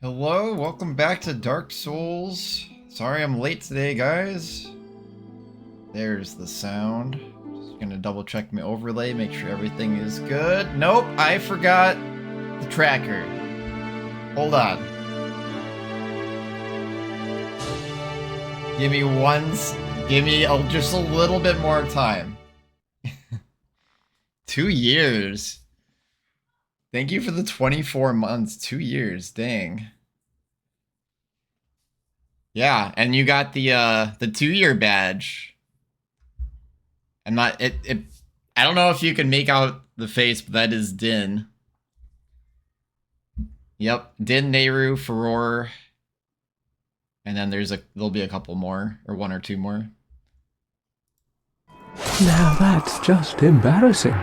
Hello, welcome back to Dark Souls. Sorry I'm late today, guys. There's the sound. Just gonna double check my overlay, make sure everything is good. Nope, I forgot the tracker. Hold on. Give me just a little bit more time. 2 years. Thank you for the 24 months. 2 years, dang. Yeah, and you got the 2-year badge. I'm not I don't know if you can make out the face, but that is Din. Yep, Din, Nehru, Furor. And then there'll be a couple more, or one or two more. Now that's just embarrassing.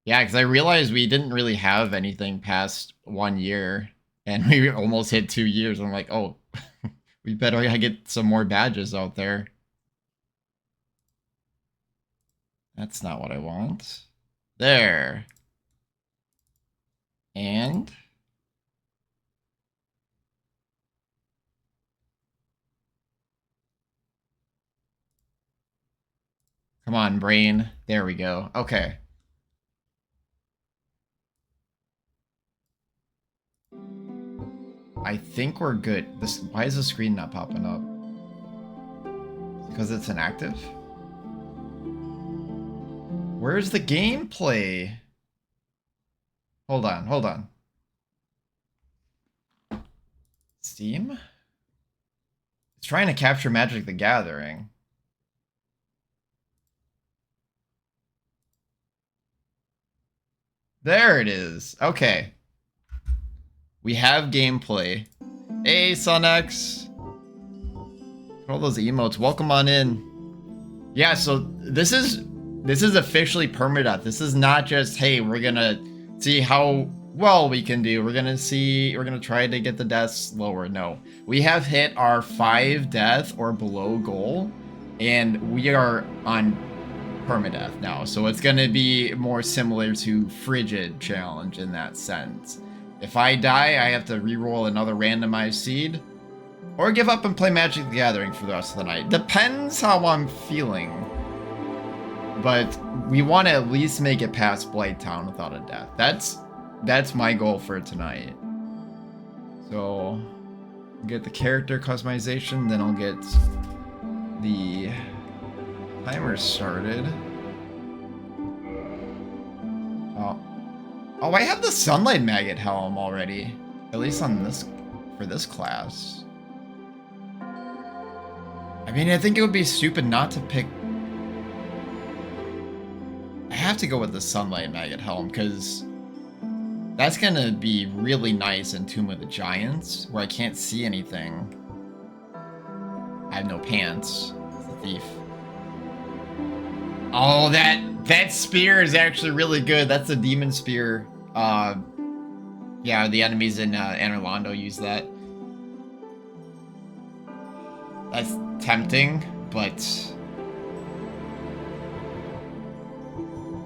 Yeah, because I realized we didn't really have anything past 1 year, and we almost hit 2 years. I'm like, oh, we better get some more badges out there. That's not what I want. There. And... come on, brain. There we go. Okay. I think we're good. Why is the screen not popping up? Because it's inactive? Where's the gameplay? Hold on. Steam? It's trying to capture Magic the Gathering. There it is. Okay. We have gameplay. Hey, Sunex. All those emotes. Welcome on in. Yeah, so this is officially permadeath. This is not just, hey, we're gonna see how well we can do. We're gonna try to get the deaths lower. No. We have hit our 5 death or below goal, and we are on permadeath now. So it's gonna be more similar to Frigid Challenge in that sense. If I die, I have to reroll another randomized seed, or give up and play Magic the Gathering for the rest of the night. Depends how I'm feeling. But we want to at least make it past Blighttown without a death. That's my goal for tonight. So, get the character customization, then I'll get the timer started. Oh, I have the Sunlight Maggot helm already. At least on for this class. I mean, I think it would be stupid not to pick... I have to go with the Sunlight Maggot helm, because that's gonna be really nice in Tomb of the Giants, where I can't see anything. I have no pants. It's a thief. Oh, that spear is actually really good. That's the demon spear. Yeah, the enemies in Anor Londo use that. That's tempting, but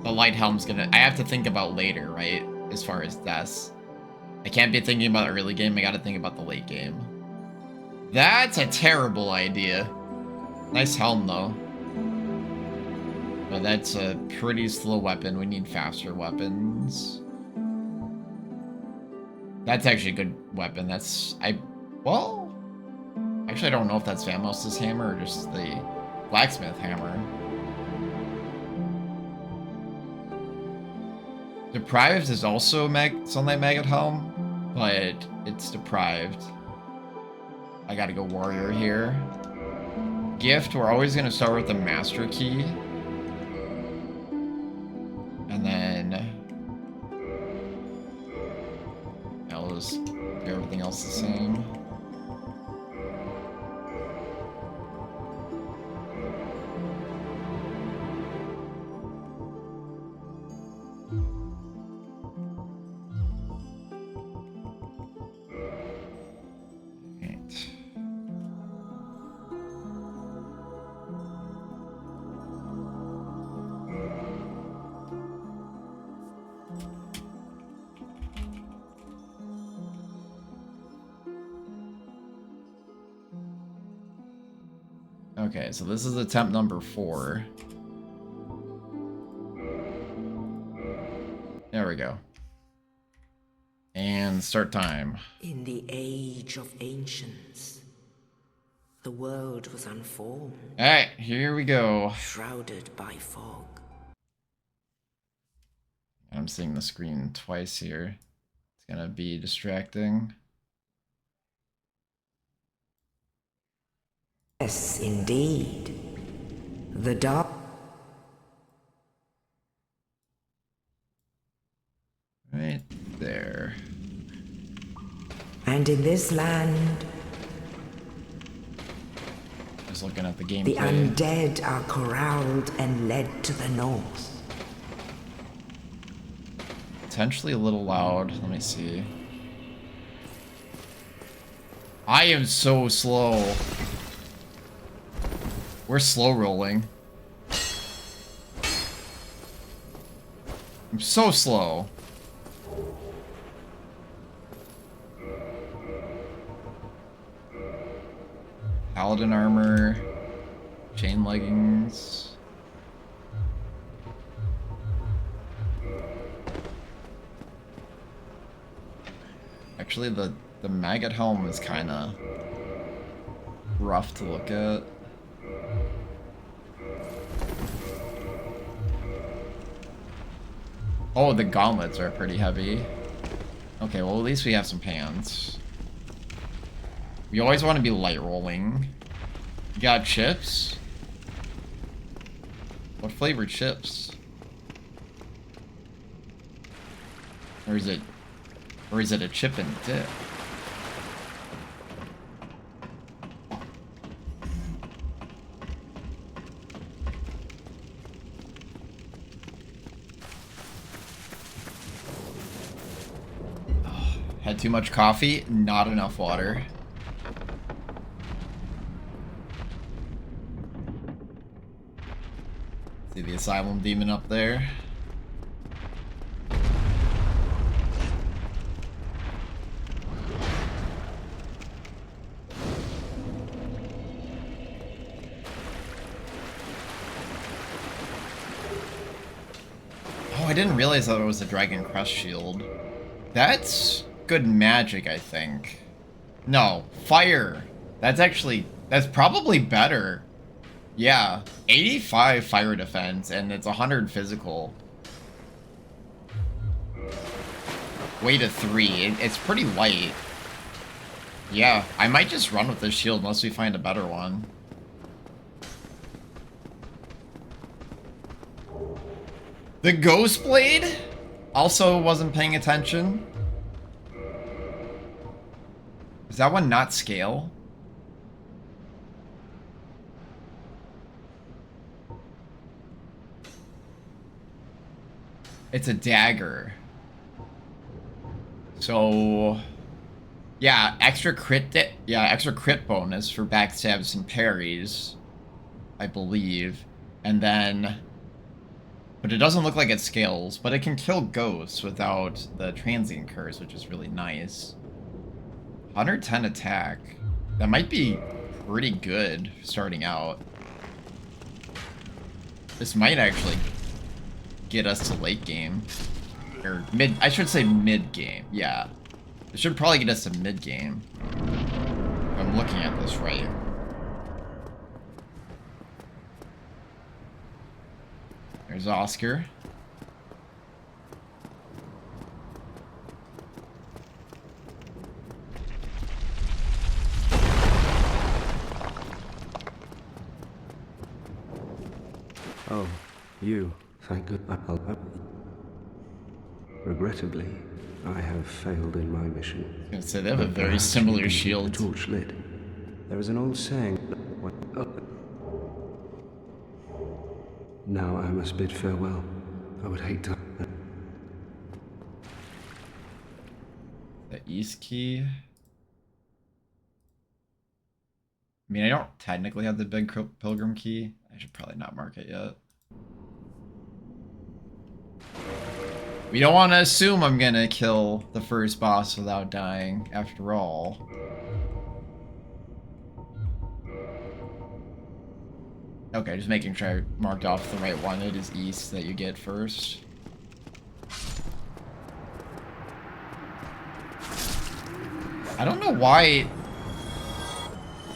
the light helm's gonna... I have to think about later, right? As far as deaths. I can't be thinking about early game, I gotta think about the late game. That's a terrible idea. Nice helm, though. But that's a pretty slow weapon. We need faster weapons. That's actually a good weapon. Well... actually, I don't know if that's Vamos' hammer or just the blacksmith hammer. Deprived is also Sunlight Maggot helm, but it's deprived. I gotta go warrior here. Gift, we're always gonna start with the master key. And then I'll just do everything else the same. Okay, so this is attempt number 4. There we go. And start time. In the age of ancients, the world was unformed, Alright, here we go. shrouded by fog. I'm seeing the screen twice here. It's gonna be distracting. Yes, indeed. The dark. Right there. And in this land, Just looking at the gameplay. the undead are corralled and led to the north. Potentially a little loud. Let me see. I am so slow. We're slow rolling. I'm so slow. Paladin armor. Chain leggings. Actually, the maggot helm is kind of rough to look at. Oh, the gauntlets are pretty heavy. Okay, well at least we have some pants. We always want to be light rolling. You got chips? What flavored chips? Or is it a chip and dip? Had too much coffee, not enough water. See the asylum demon up there? Oh, I didn't realize that it was a Dragon Crest shield. That's good magic, I think. No, fire. That's probably better. Yeah, 85 fire defense, and it's 100 physical. Weight of 3. It's pretty light. Yeah, I might just run with this shield unless we find a better one. The Ghost Blade? Also wasn't paying attention. Does that one not scale? It's a dagger. So yeah, extra crit bonus for backstabs and parries, I believe. And then, but it doesn't look like it scales, but it can kill ghosts without the transient curse, which is really nice. 110 attack. That might be pretty good starting out. This might actually get us to late game. Or mid, I should say mid game. Yeah. It should probably get us to mid game. If I'm looking at this right. There's Oscar. Oh, you. Thank goodness. Regrettably, I have failed in my mission. I was gonna say, they have a But very perhaps similar you can keep shield. the torch lit. There is an old saying. Now I must bid farewell. I would hate to. The East Key. I mean, I don't technically have the big Pilgrim Key. I should probably not mark it yet. We don't want to assume I'm gonna kill the first boss without dying, after all. Okay, just making sure I marked off the right one. It is east that you get first. I don't know why...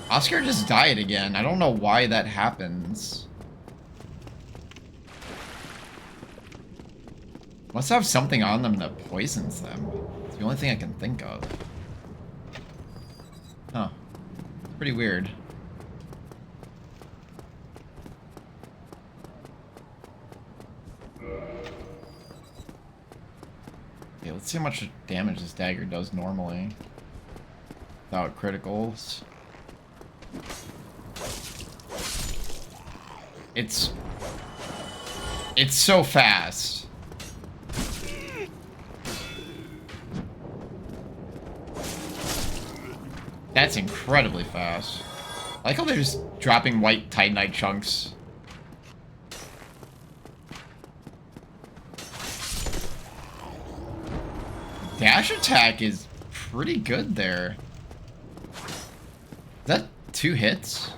Oscar just died again. I don't know why that happens. Must have something on them that poisons them. It's the only thing I can think of. Huh. Pretty weird. Okay, let's see how much damage this dagger does normally. Without criticals. It's so fast. That's incredibly fast. I like how they're just dropping white titanite chunks. Dash attack is pretty good there. Is that 2 hits?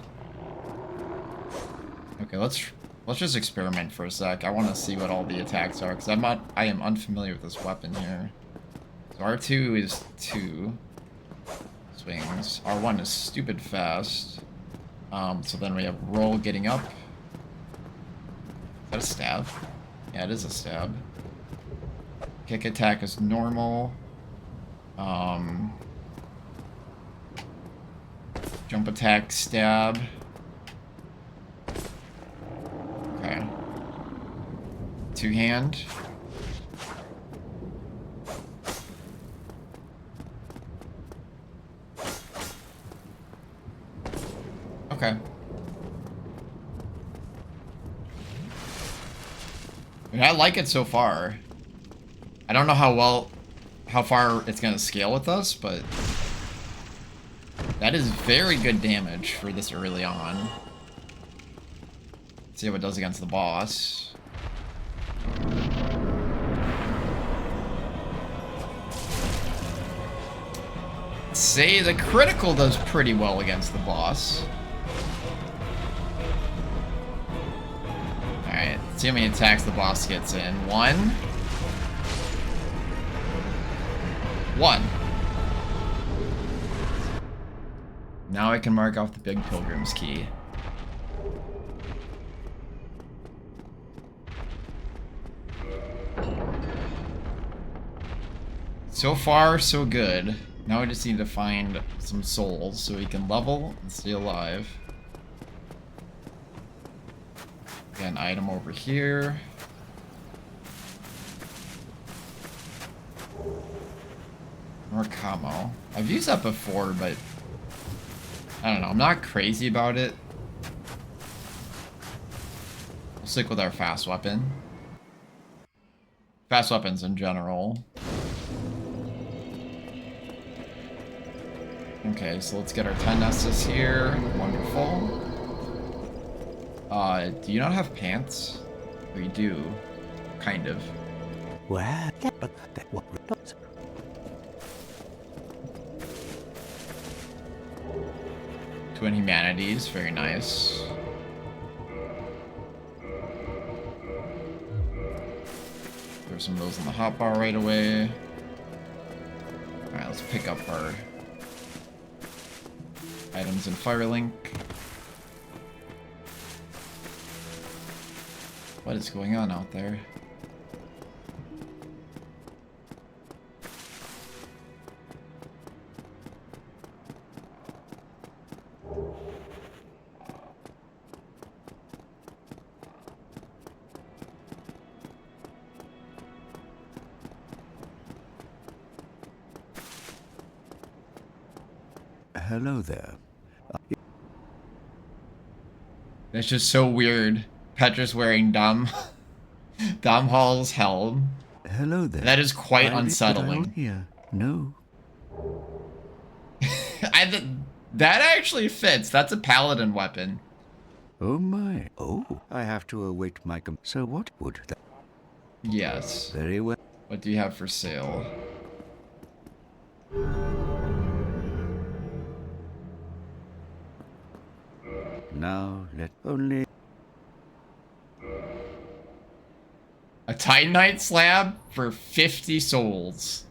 Okay, let's just experiment for a sec. I want to see what all the attacks are, because I am unfamiliar with this weapon here. So R2 is 2 swings. R1 is stupid fast. So then we have roll getting up. Is that a stab? Yeah, it is a stab. Kick attack is normal. Jump attack, stab. Okay. 2-hand. Okay. I mean, I like it so far. I don't know how far it's gonna scale with us, but that is very good damage for this early on. Let's see what it does against the boss. Say the critical does pretty well against the boss. Alright, see how many attacks the boss gets in. 1. 1. Now I can mark off the Big Pilgrim's Key. So far, so good. Now we just need to find some souls so we can level and stay alive. Got an item over here. More camo. I've used that before, but I don't know. I'm not crazy about it. We'll stick with our fast weapon. Fast weapons in general. Okay, so let's get our 10 Estus here. Wonderful. Do you not have pants? Or you do? Kind of. Well, but that what does. 2 humanities, very nice. Throw some of those in the hotbar right away. Alright, let's pick up our items in Firelink. What is going on out there? Hello there. That's just so weird. Petra's wearing Dom Hall's helm. Hello there. That is quite Why unsettling. did I here? No. That actually fits. That's a paladin weapon. Oh my. Oh, I have to await my so what would that? Yes. Very well. What do you have for sale? Now let only Titanite slab for 50 souls.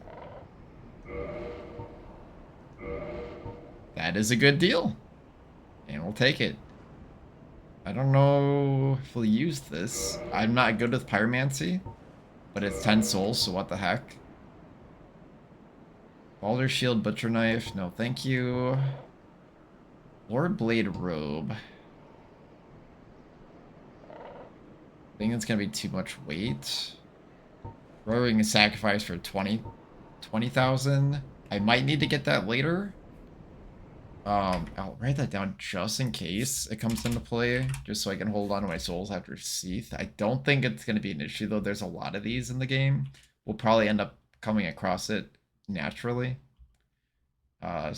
That is a good deal. And we'll take it. I don't know if we'll use this. I'm not good with pyromancy, but it's 10 souls, so what the heck. Balder Shield, Butcher Knife, no thank you. Lord Blade Robe. I think it's gonna be too much weight. Throwing a sacrifice for 20,000. I might need to get that later. I'll write that down just in case it comes into play, just so I can hold on to my souls after Seath. I don't think it's gonna be an issue though. There's a lot of these in the game. We'll probably end up coming across it naturally. Or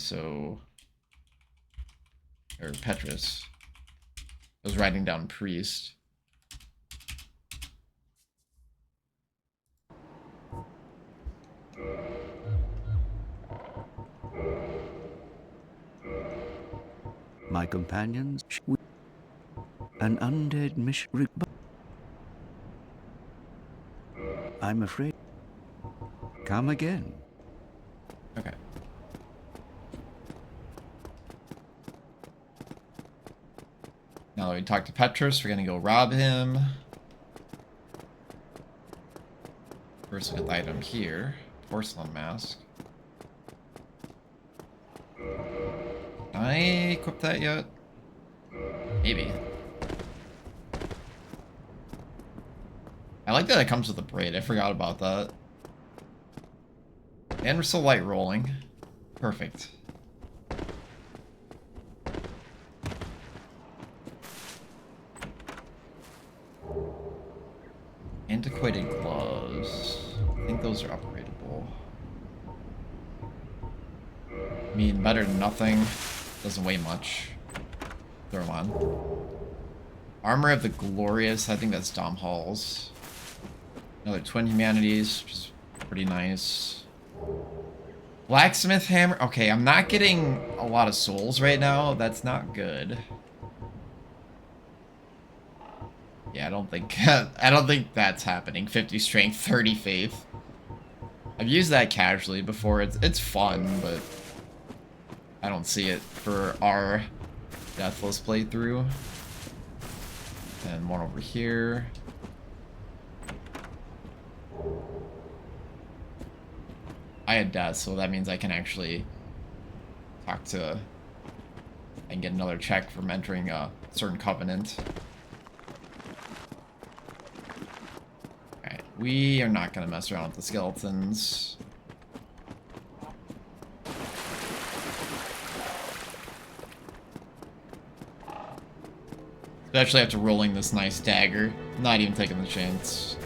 Petrus. I was writing down Priest. My companions, an undead mission. I'm afraid. Come again. Okay. Now that we talked to Petrus, we're gonna go rob him. First, we got the item here. Porcelain mask. Can I equip that yet? Maybe. I like that it comes with a braid. I forgot about that. And we're still light rolling. Perfect. Antiquated gloves. I think those are upgradable. I mean, better than nothing. Doesn't weigh much. Throw them on. Armor of the Glorious. I think that's Dom Hall's. Another Twin Humanities, which is pretty nice. Blacksmith Hammer. Okay, I'm not getting a lot of souls right now. That's not good. Yeah, I don't think that's happening. 50 strength, 30 faith. I've used that casually before. It's fun, but I don't see it for our Deathless playthrough. And one over here. I had death, so that means I can actually talk to and get another check from entering a certain covenant. Alright, we are not going to mess around with the skeletons. Especially after rolling this nice dagger. Not even taking the chance.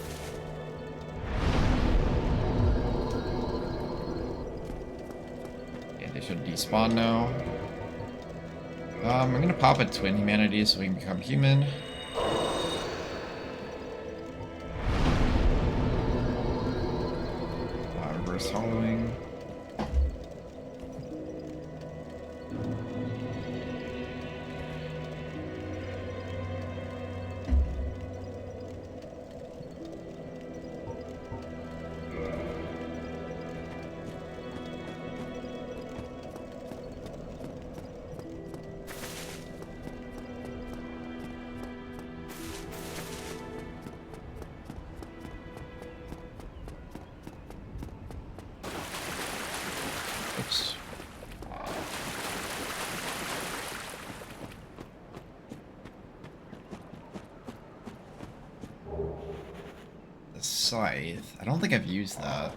Okay, they should despawn now. I'm gonna pop a Twin Humanity so we can become human. Reverse hollowing. Oops. The scythe. I don't think I've used that.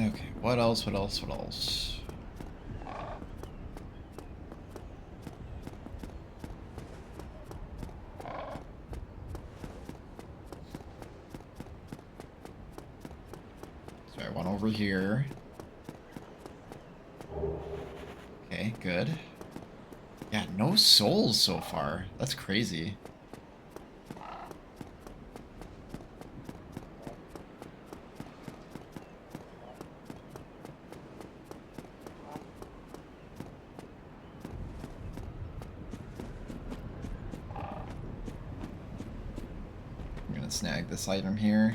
Okay, what else, what else, what else? Sorry, one over here. Okay, good. Yeah, no souls so far. That's crazy. Let's snag this item here.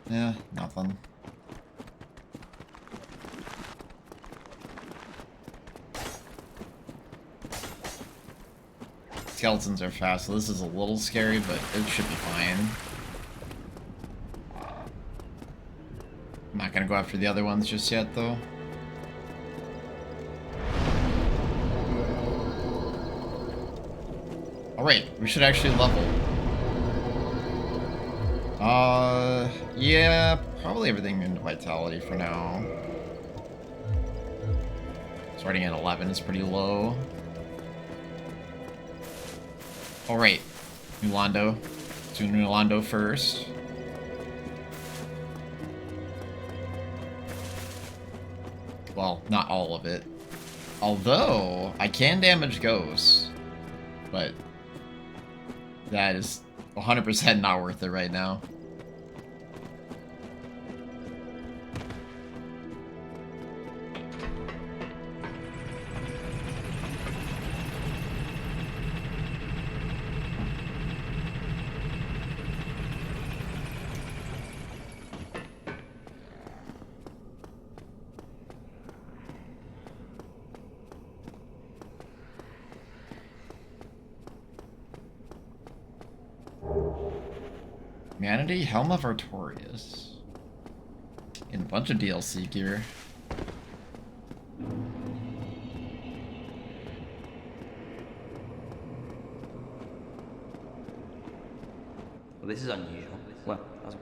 Yeah, nothing. Skeletons are fast, so this is a little scary, but it should be fine. I'm not gonna go after the other ones just yet, though. Alright, we should actually level. Yeah, probably everything into vitality for now. Starting at 11 is pretty low. Alright, Nulando. Let's do Nulando first. Well, not all of it. Although, I can damage ghosts. But that is 100% not worth it right now. Humanity, Helm of Artorias. And a bunch of DLC gear. Well, this is unusual. Well, that's...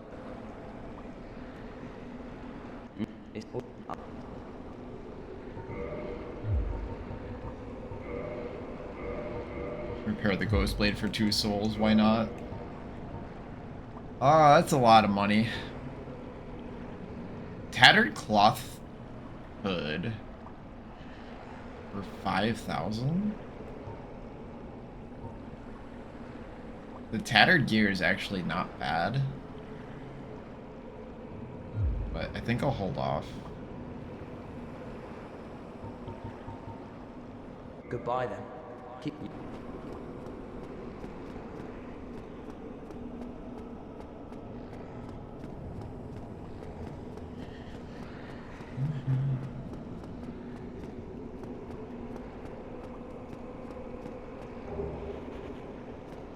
It's... Repair the Ghost Blade for 2 souls, why not? Ah, that's a lot of money. Tattered cloth hood for 5,000? The tattered gear is actually not bad. But I think I'll hold off. Goodbye then. Keep...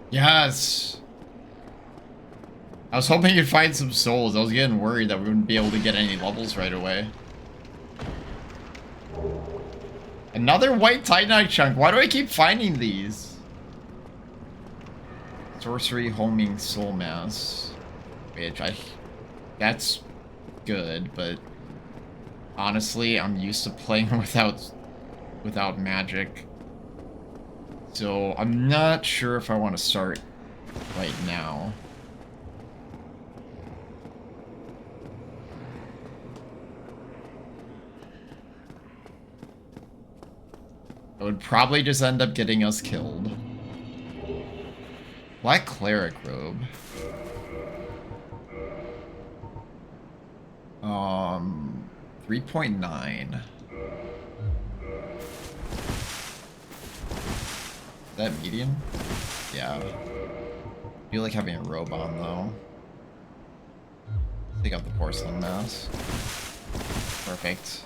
Yes! I was hoping you'd find some souls. I was getting worried that we wouldn't be able to get any levels right away. Another white Titanite chunk. Why do I keep finding these? Sorcery homing soul mass. Which that's good, but honestly, I'm used to playing without magic. So I'm not sure if I want to start right now. It would probably just end up getting us killed. Black Cleric robe. 3.9. Is that medium? Yeah. I feel like having a robe on though. Take out the porcelain mask. Perfect.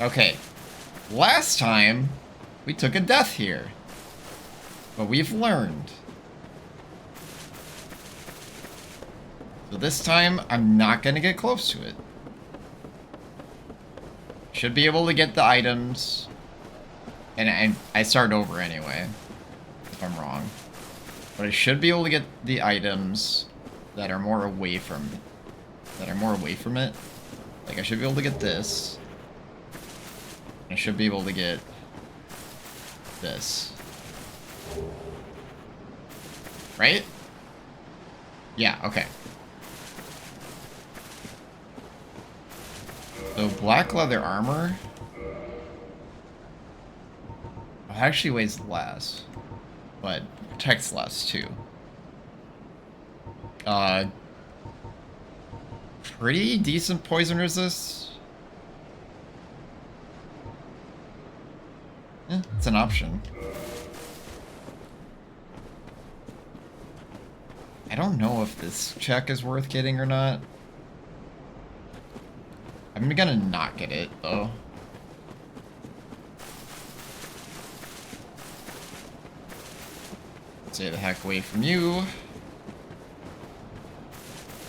Okay. Last time, we took a death here. But we've learned. So this time, I'm not gonna get close to it. Should be able to get the items. And I start over anyway. If I'm wrong. But I should be able to get the items that are more away from it. Like I should be able to get this. I should be able to get this. Right? Yeah, okay. So black leather armor actually weighs less, but protects less too. pretty decent poison resist. Yeah, it's an option. I don't know if this check is worth getting or not. I'm gonna not get it, though. Stay the heck away from you.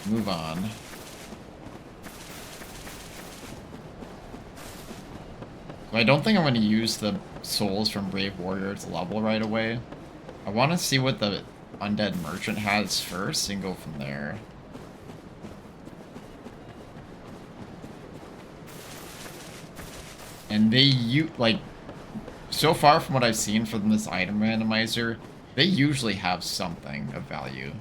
Move on. So I don't think I'm going to use the souls from Brave Warrior to level right away. I want to see what the Undead Merchant has first and go from there. And they, like, so far from what I've seen from this item randomizer, they usually have something of value.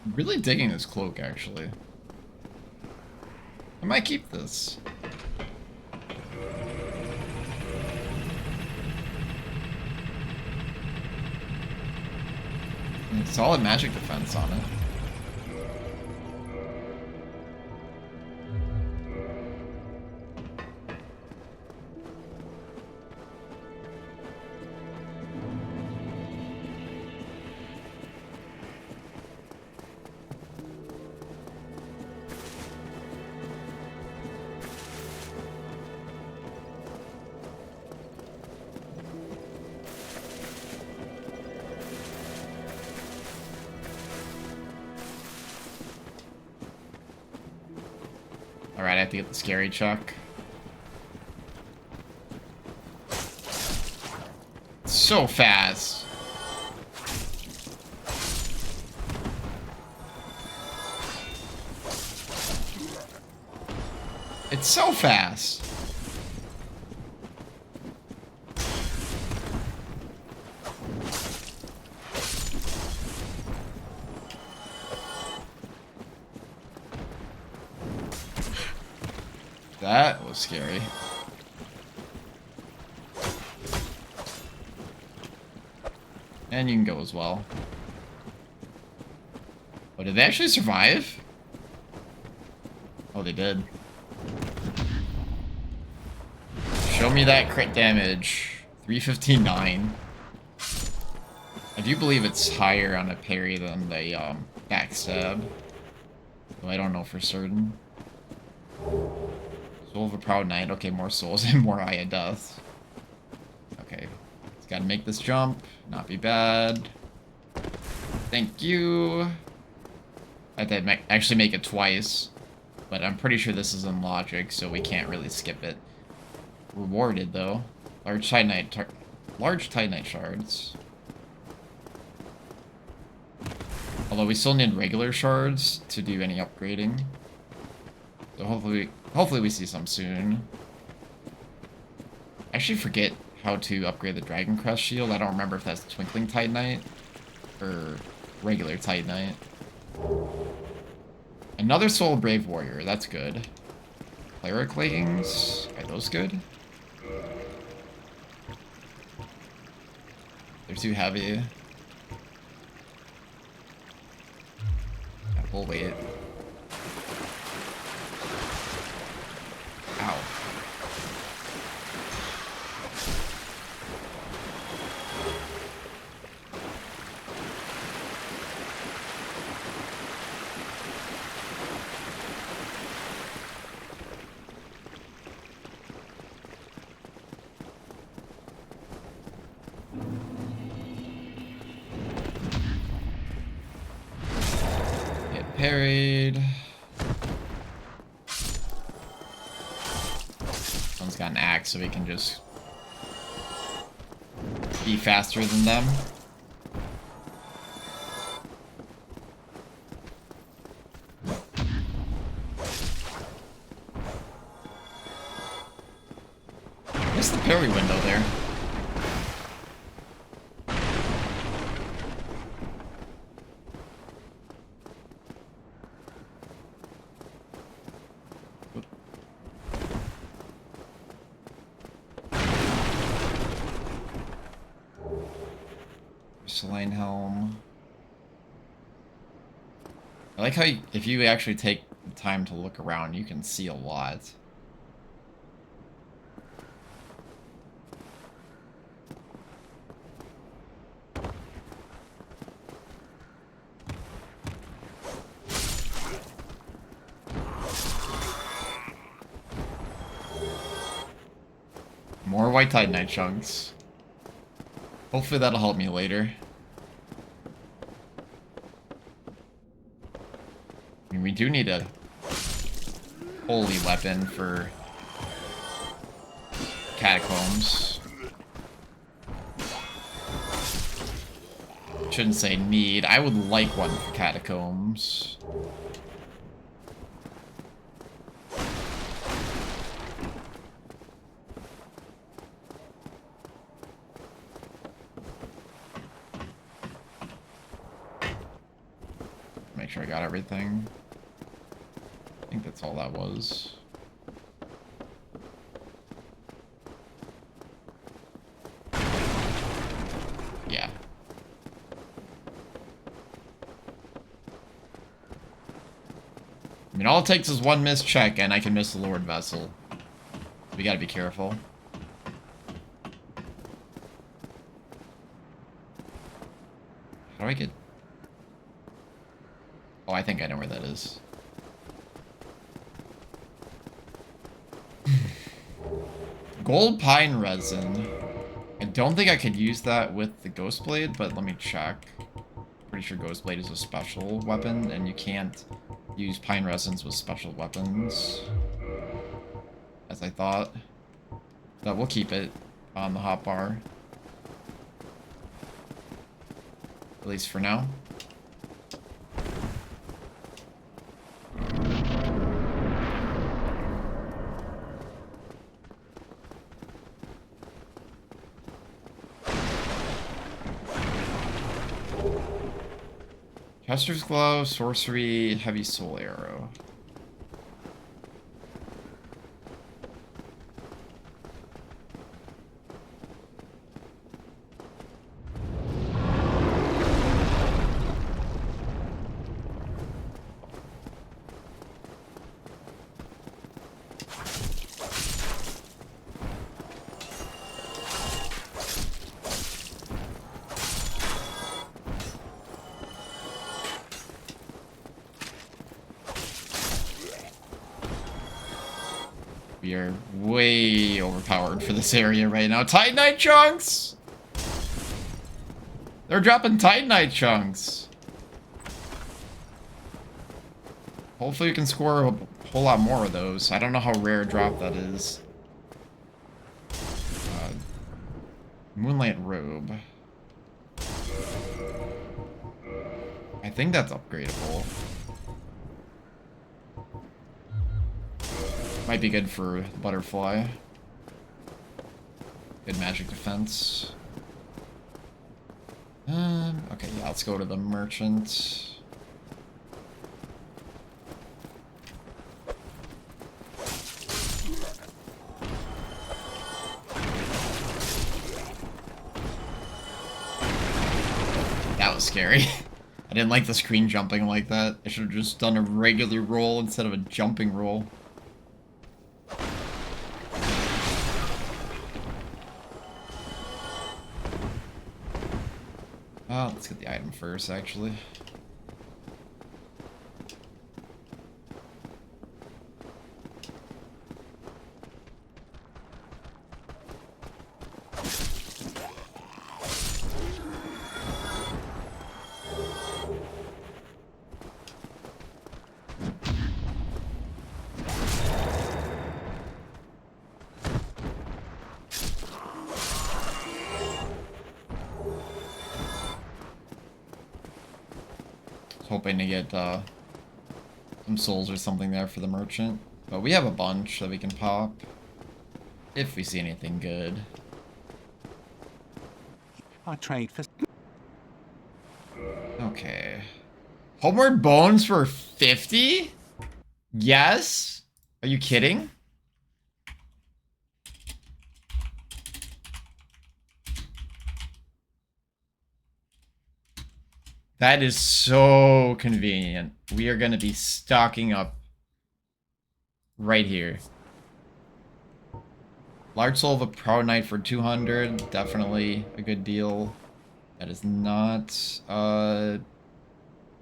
I'm really digging this cloak, actually. I might keep this. Solid magic defense on it. Alright, I have to get the scary chuck. So fast. It's so fast. That was scary. And you can go as well. Oh, did they actually survive? Oh, they did. Show me that crit damage. 359. I do believe it's higher on a parry than the backstab. Though I don't know for certain. Soul of a Proud Knight. Okay, more souls and more Eye of Death. Okay. Just gotta make this jump. Not be bad. Thank you. I had to actually make it twice. But I'm pretty sure this is in logic, so we can't really skip it. Rewarded, though. Large Titanite shards. Although we still need regular shards to do any upgrading. So hopefully we see some soon. I actually forget how to upgrade the Dragon Crest shield. I don't remember if that's Twinkling Titanite or regular Titanite. Another Soul of Brave Warrior. That's good. Cleric leggings. Are those good? They're too heavy. Yeah, we'll wait. Ow. Get parried. Someone's got an axe, so we can just be faster than them. Missed the parry window there. porcelain helm. I like how if you actually take the time to look around, you can see a lot. More white titanite chunks. Hopefully that'll help me later. I mean, we do need a holy weapon for catacombs. Shouldn't say need. I would like one for catacombs. Make sure I got everything. I think that's all that was. Yeah. I mean, all it takes is one missed check and I can miss the Lord Vessel. We gotta be careful. How do I get... Oh, I think I know where that is. Gold pine resin. I don't think I could use that with the Ghost Blade, but let me check. Pretty sure Ghost Blade is a special weapon, and you can't use pine resins with special weapons. As I thought. But we'll keep it on the hotbar. At least for now. Chester's Glove, Sorcery, Heavy Soul Arrow. We are way overpowered for this area right now. Titanite chunks! They're dropping Titanite chunks. Hopefully we can score a whole lot more of those. I don't know how rare a drop that is. Moonlight Robe. I think that's upgradable. Might be good for Butterfly. Good magic defense. Okay, yeah, let's go to the merchant. That was scary. I didn't like the screen jumping like that. I should have just done a regular roll instead of a jumping roll. Let's get the item first, actually. Hoping to get some souls or something there for the merchant. But we have a bunch that we can pop. If we see anything good. I trade for... Okay. Homeward Bones for 50? Yes? Are you kidding? That is so convenient. We are going to be stocking up right here. Large Soul of a Proud Knight for 200. Definitely a good deal. That is not...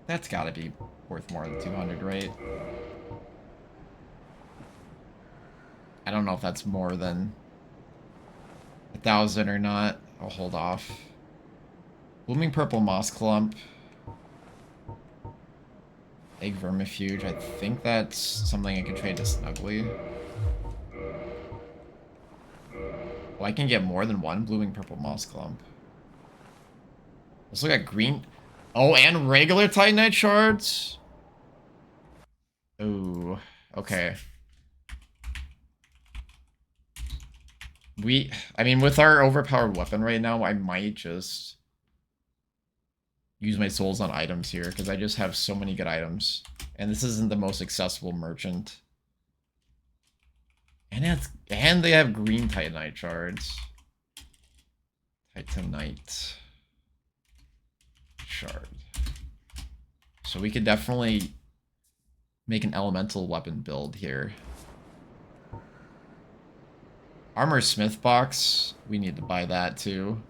that's got to be worth more than 200, right? I don't know if that's more than 1,000 or not. I'll hold off. Blooming Purple Moss Clump. Egg Vermifuge. I think that's something I can trade to Snuggly. Oh, I can get more than one Blooming Purple Moss Clump. Let's look at green. Oh, and regular Titanite shards? Ooh, okay. I mean, with our overpowered weapon right now, I might just use my souls on items here, because I just have so many good items. And this isn't the most accessible merchant. And they have green Titanite shards. Titanite shard. So we could definitely make an elemental weapon build here. Armor Smith box. We need to buy that too.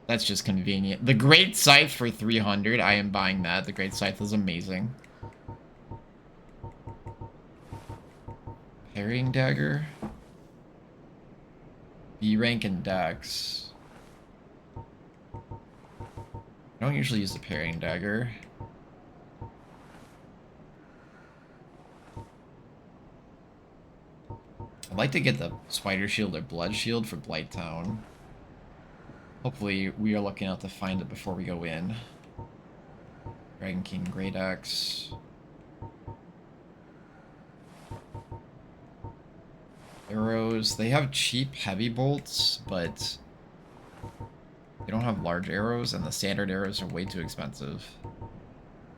That's just convenient. The Great Scythe for 300. I am buying that. The Great Scythe is amazing. Parrying Dagger. B rank and Dex. I don't usually use the Parrying Dagger. I'd like to get the Spider Shield or Blood Shield for Blighttown. Hopefully we are lucky enough to find it before we go in. Dragon King Great Axe. Arrows. They have cheap heavy bolts, but they don't have large arrows, and the standard arrows are way too expensive.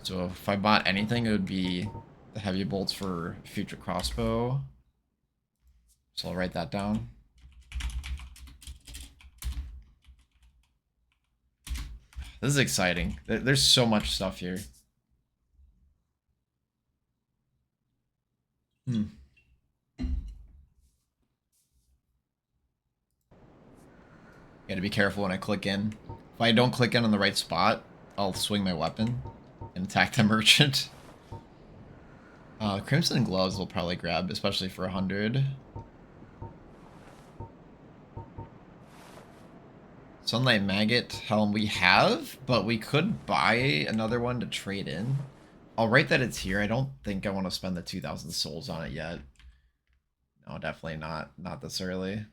So if I bought anything, it would be the heavy bolts for future crossbow. So I'll write that down. This is exciting. There's so much stuff here. Gotta be careful when I click in. If I don't click in on the right spot, I'll swing my weapon and attack the merchant. Crimson Gloves will probably grab, especially for 100. Sunlight Maggot Helm we have, but we could buy another one to trade in. I'll write that it's here. I don't think I want to spend the 2,000 souls on it yet. No, definitely not. Not this early.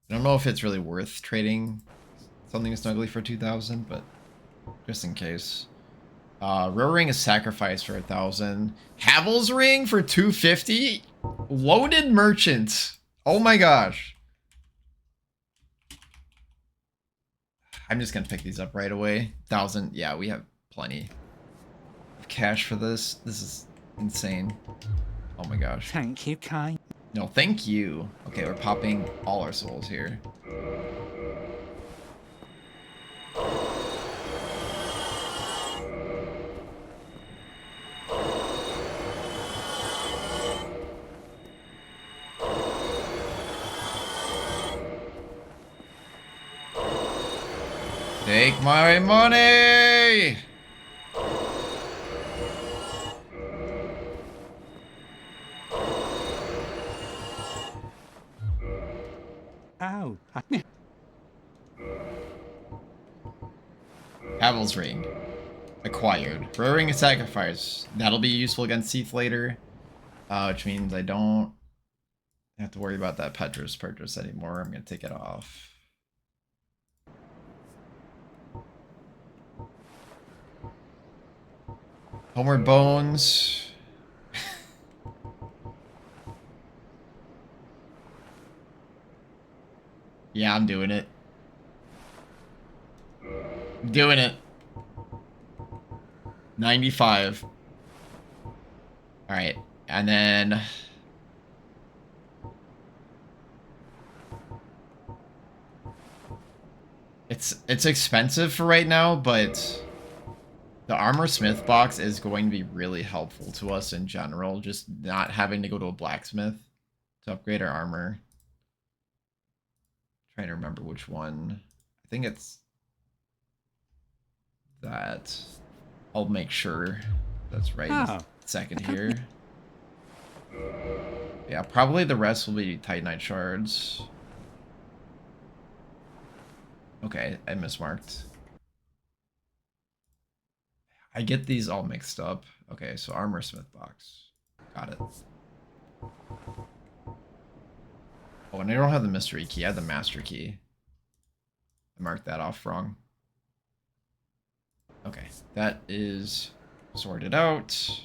I don't know if it's really worth trading something snuggly for 2,000, but just in case. Rare Ring is sacrificed for 1,000. Havel's Ring for 250? Loaded Merchant. Oh my gosh. I'm just gonna pick these up right away. 1,000. Yeah, we have plenty of cash for this. This is insane. Oh my gosh. Thank you, kind. No, thank you. Okay, we're popping all our souls here. Take my money! Oh. Havel's Ring. Acquired. Rare Ring is sacrifice. That'll be useful against Seath later. Which means I don't have to worry about that Petrus purchase anymore. I'm going to take it off. Homeward Bones. Yeah, I'm doing it. I'm doing it. 95. Alright, and then... It's expensive for right now, but the armor smith box is going to be really helpful to us in general, just not having to go to a blacksmith to upgrade our armor. I'm trying to remember which one. I think it's that. I'll make sure that's right in a second here. Yeah, probably the rest will be Titanite shards. Okay, I mismarked. I get these all mixed up. Okay, so armor smith box. Got it. Oh, and I don't have the mystery key. I have the master key. I marked that off wrong. Okay, that is sorted out.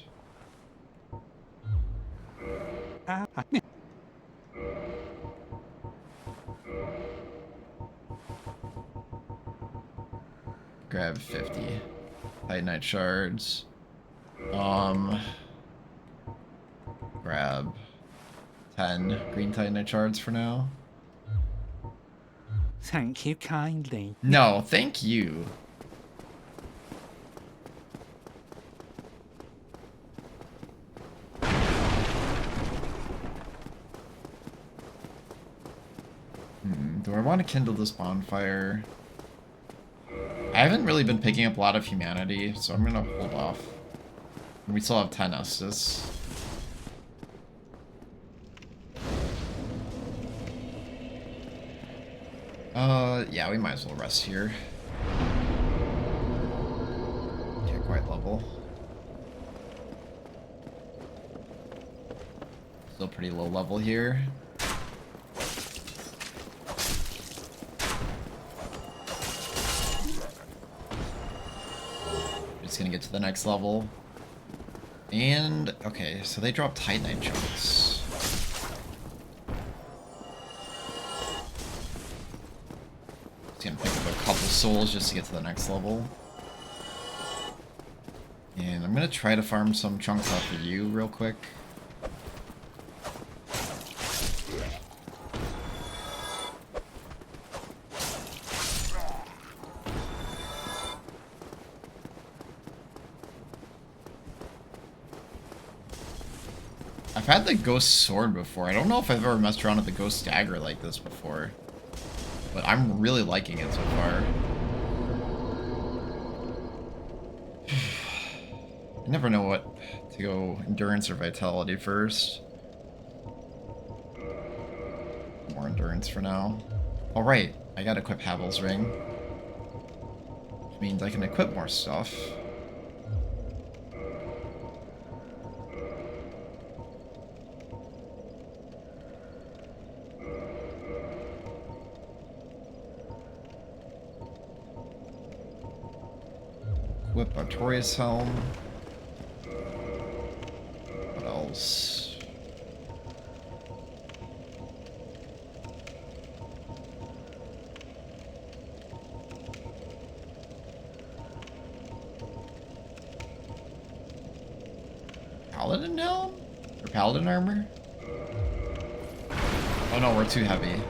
Grab 50 Titanite shards. Grab 10 green Titanite shards for now. Thank you kindly. No, thank you. Do I want to kindle this bonfire? I haven't really been picking up a lot of humanity, so I'm gonna hold off. And we still have 10 Estus. Yeah, we might as well rest here. Can't quite level. Still pretty low level here. Just gonna get to the next level. And, okay, so they drop Titanite chunks. Just gonna pick up a couple souls just to get to the next level. And I'm gonna try to farm some chunks off of you real quick. I've had the ghost sword before. I don't know if I've ever messed around with the ghost dagger like this before. But I'm really liking it so far. I never know what to go, endurance or vitality first. More endurance for now. Alright, I gotta equip Havel's ring. Which means I can equip more stuff. Equip Artorias helm. What else? Paladin helm? Or paladin armor? Oh no, we're too heavy.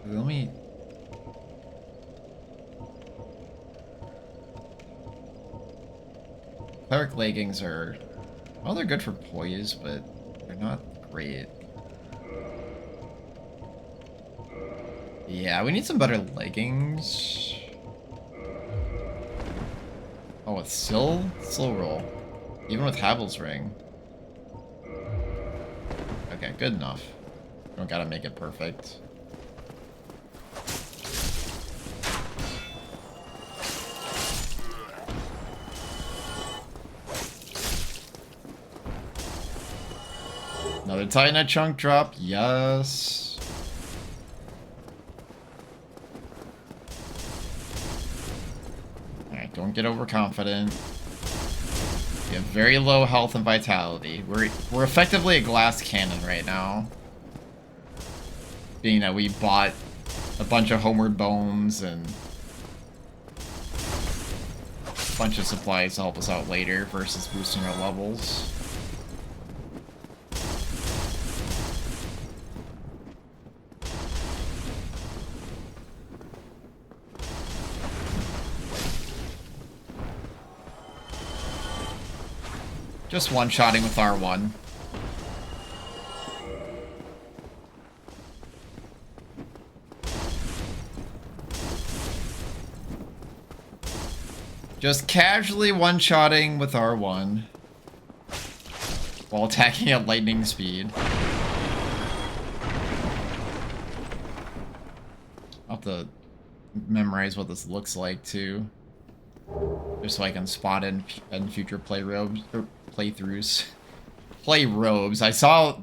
Let me... Cleric leggings are... Well, they're good for poise, but they're not great. Yeah, we need some better leggings. Oh, it's still roll. Even with Havel's ring. Okay, good enough. Don't gotta make it perfect. Another Titanite chunk drop, yes. Alright, don't get overconfident. We have very low health and vitality. We're effectively a glass cannon right now. Being that we bought a bunch of homeward bones and a bunch of supplies to help us out later versus boosting our levels. Just one-shotting with R1. Just casually one-shotting with R1 while attacking at lightning speed. I'll have to memorize what this looks like too, just so I can spot in future playthroughs. Play robes. I saw.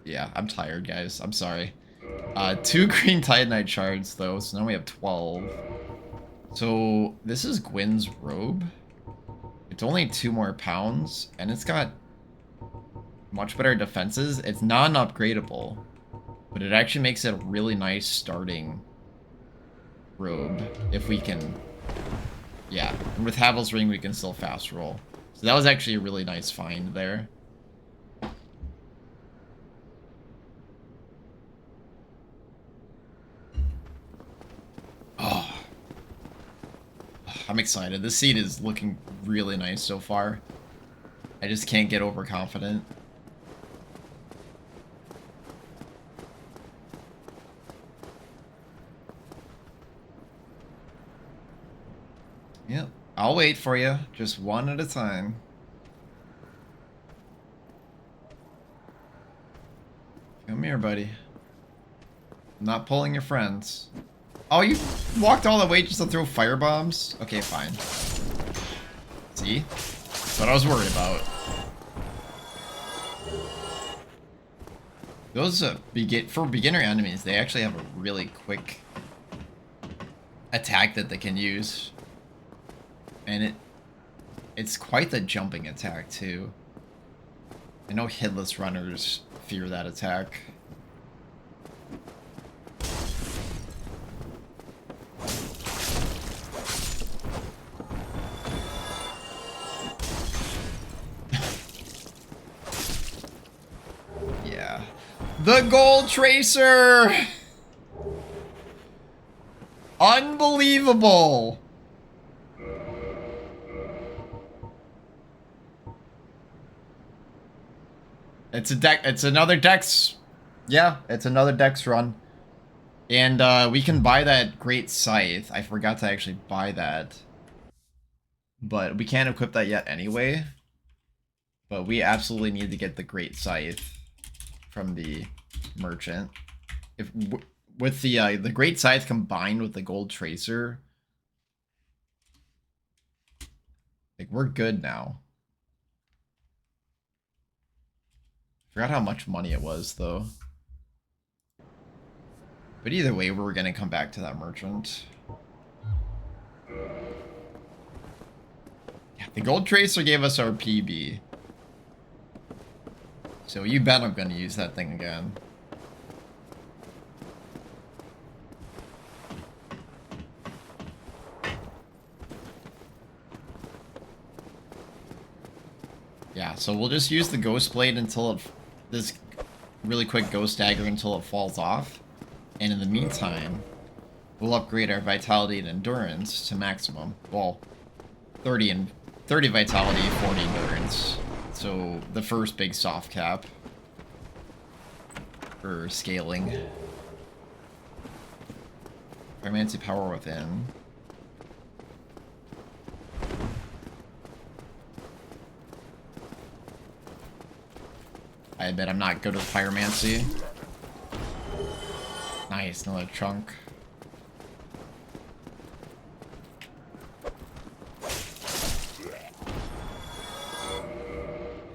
Yeah, I'm tired, guys. I'm sorry. 2 green Titanite shards though, so now we have 12. So this is Gwyn's robe. It's only 2 more pounds, and it's got much better defenses. It's non-upgradable, but it actually makes it a really nice starting robe if we can. Yeah, and with Havel's ring we can still fast roll. So that was actually a really nice find there. Oh. I'm excited. This seed is looking really nice so far. I just can't get overconfident. Yep. I'll wait for you. Just one at a time. Come here, buddy. I'm not pulling your friends. Oh, you walked all the way just to throw firebombs? Okay, fine. See? That's what I was worried about. Those for beginner enemies, they actually have a really quick attack that they can use. And it's quite the jumping attack too. I know hitless runners fear that attack. Yeah. The Gold Tracer! Unbelievable! It's another Dex. Yeah, it's another Dex run. And we can buy that Great Scythe. I forgot to actually buy that. But we can't equip that yet anyway. But we absolutely need to get the Great Scythe from the merchant. With the Great Scythe combined with the Gold Tracer, like, we're good now. Forgot how much money it was, though. But either way, we're gonna come back to that merchant. Yeah, the Gold Tracer gave us our PB. So you bet I'm gonna use that thing again. Yeah, so we'll just use the Ghost Blade until this really quick Ghost Dagger until it falls off. And in the meantime, we'll upgrade our Vitality and Endurance to maximum. Well, 30 Vitality, 40 Endurance. So the first big soft cap for scaling. Pyromancy Power Within. I admit I'm not good with Pyromancy. Nice, another chunk.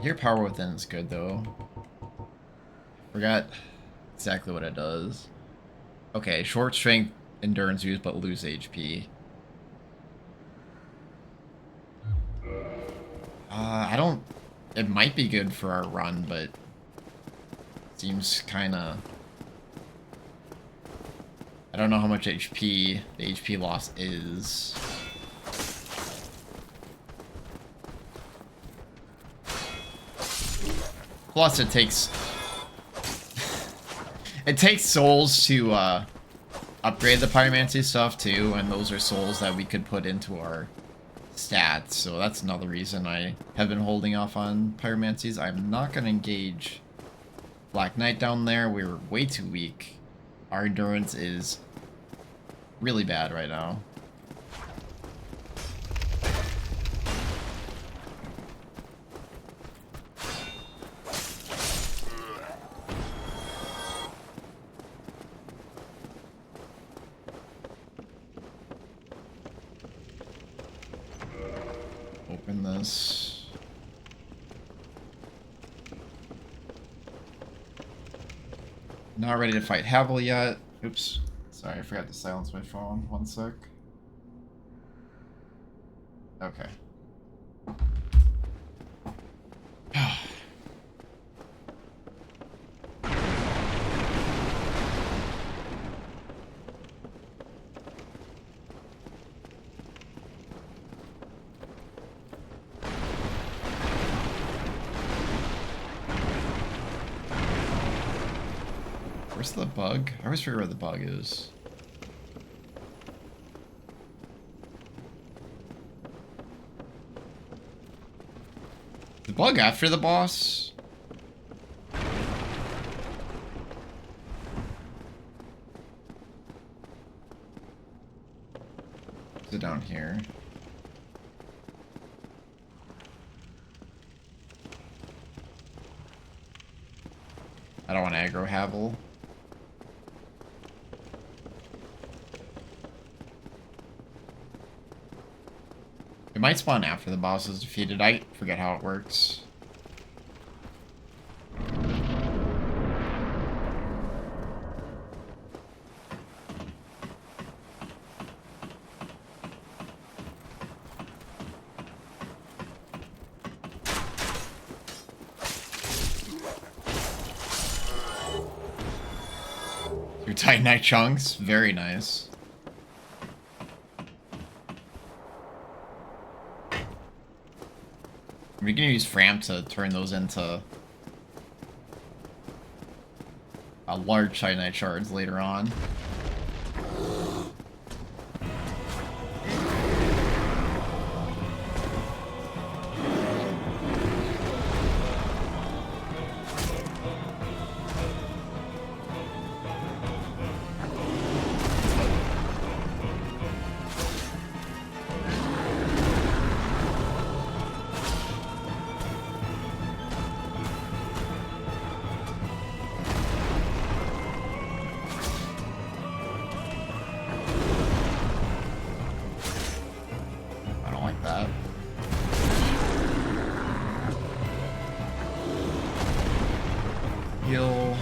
Your Power Within is good though. Forgot exactly what it does. Okay, short strength endurance use but lose HP. I don't... It might be good for our run, but... Seems kind of... I don't know how much HP the HP loss is. Plus it takes... it takes souls to upgrade the pyromancy stuff too, and those are souls that we could put into our stats, so that's another reason I have been holding off on pyromancies. I'm not going to engage Black Knight down there. We're way too weak. Our endurance is really bad right now. Open this. Not ready to fight Havel yet. Oops. Sorry, I forgot to silence my phone. One sec. Okay. Where's the bug? I always forget where the bug is. The bug after the boss? Is it down here? I don't want to aggro Havel. It might spawn after the boss is defeated. I forget how it works. Your Titanite chunks, very nice. We can use Fram to turn those into large Titanite shards later on. Heal.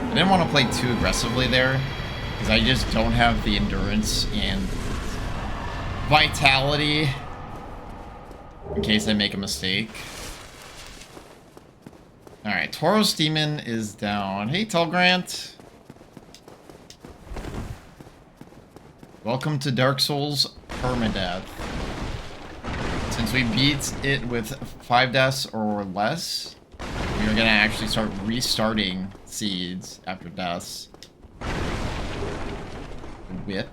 I didn't want to play too aggressively there, because I just don't have the endurance and vitality in case I make a mistake. Alright, Tauros Demon is down. Hey, Telgrant. Welcome to Dark Souls Permadeath. Since we beat it with 5 deaths or less, we're gonna actually start restarting seeds after deaths. Whip.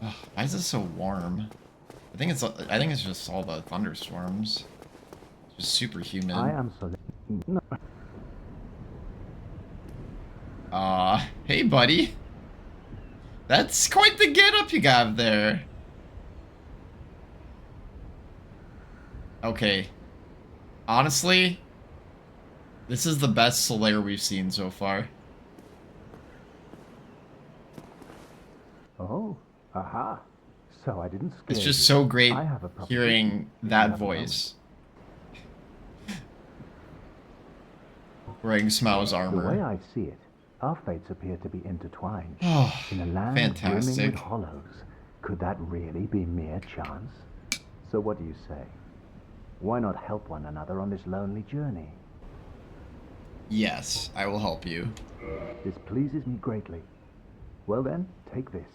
Ugh, why is it so warm? I think it's just all the thunderstorms. It's just super humid. I am so. No. Hey buddy. That's quite the getup you got there. Okay. Honestly, this is the best Solaire we've seen so far. Oh, aha. So I didn't scare It's just you. so great I have a proposition. hearing You that have a voice. Wearing Smau's The way armor. I see it, our fates appear to be intertwined. Oh, In a land brimming fantastic. with hollows, could that really be mere chance? So what do you say? Why not help one another on this lonely journey? Yes, I will help you. This pleases me greatly. Well then, take this.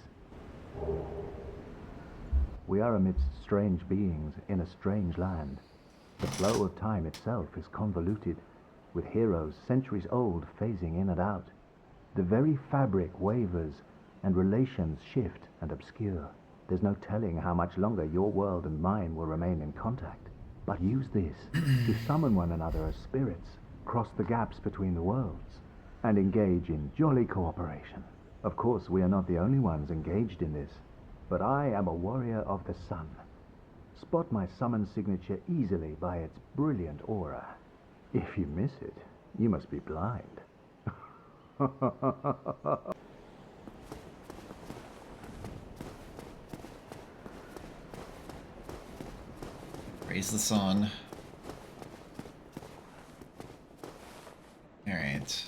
We are amidst strange beings in a strange land. The flow of time itself is convoluted, with heroes centuries old phasing in and out. The very fabric wavers, and relations shift and obscure. There's no telling how much longer your world and mine will remain in contact. But use this to summon one another as spirits, cross the gaps between the worlds, and engage in jolly cooperation. Of course, we are not the only ones engaged in this, but I am a warrior of the sun. Spot my summon signature easily by its brilliant aura. If you miss it, you must be blind. Raise the sun. Alright.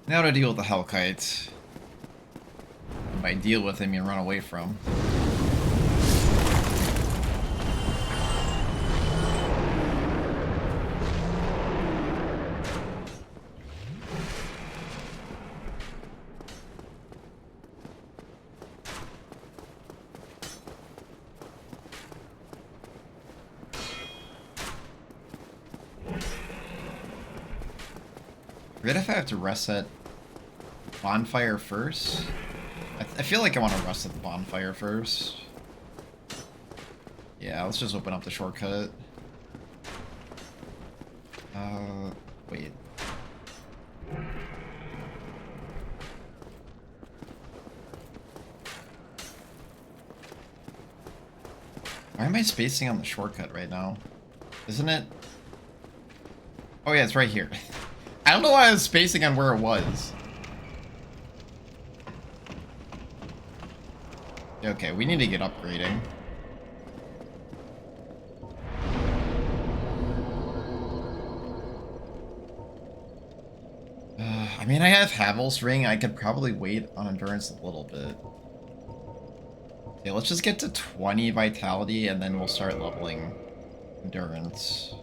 Now to deal with the Hellkite. And by deal with him, you run away from. Forget if I have to reset bonfire first. I feel like I want to reset the bonfire first. Yeah, let's just open up the shortcut. Wait. Why am I spacing on the shortcut right now? Isn't it? Oh yeah, it's right here. I don't know why I was spacing on where it was. Okay, we need to get upgrading. I mean, I have Havel's Ring. I could probably wait on Endurance a little bit. Okay, let's just get to 20 Vitality, and then we'll start leveling Endurance.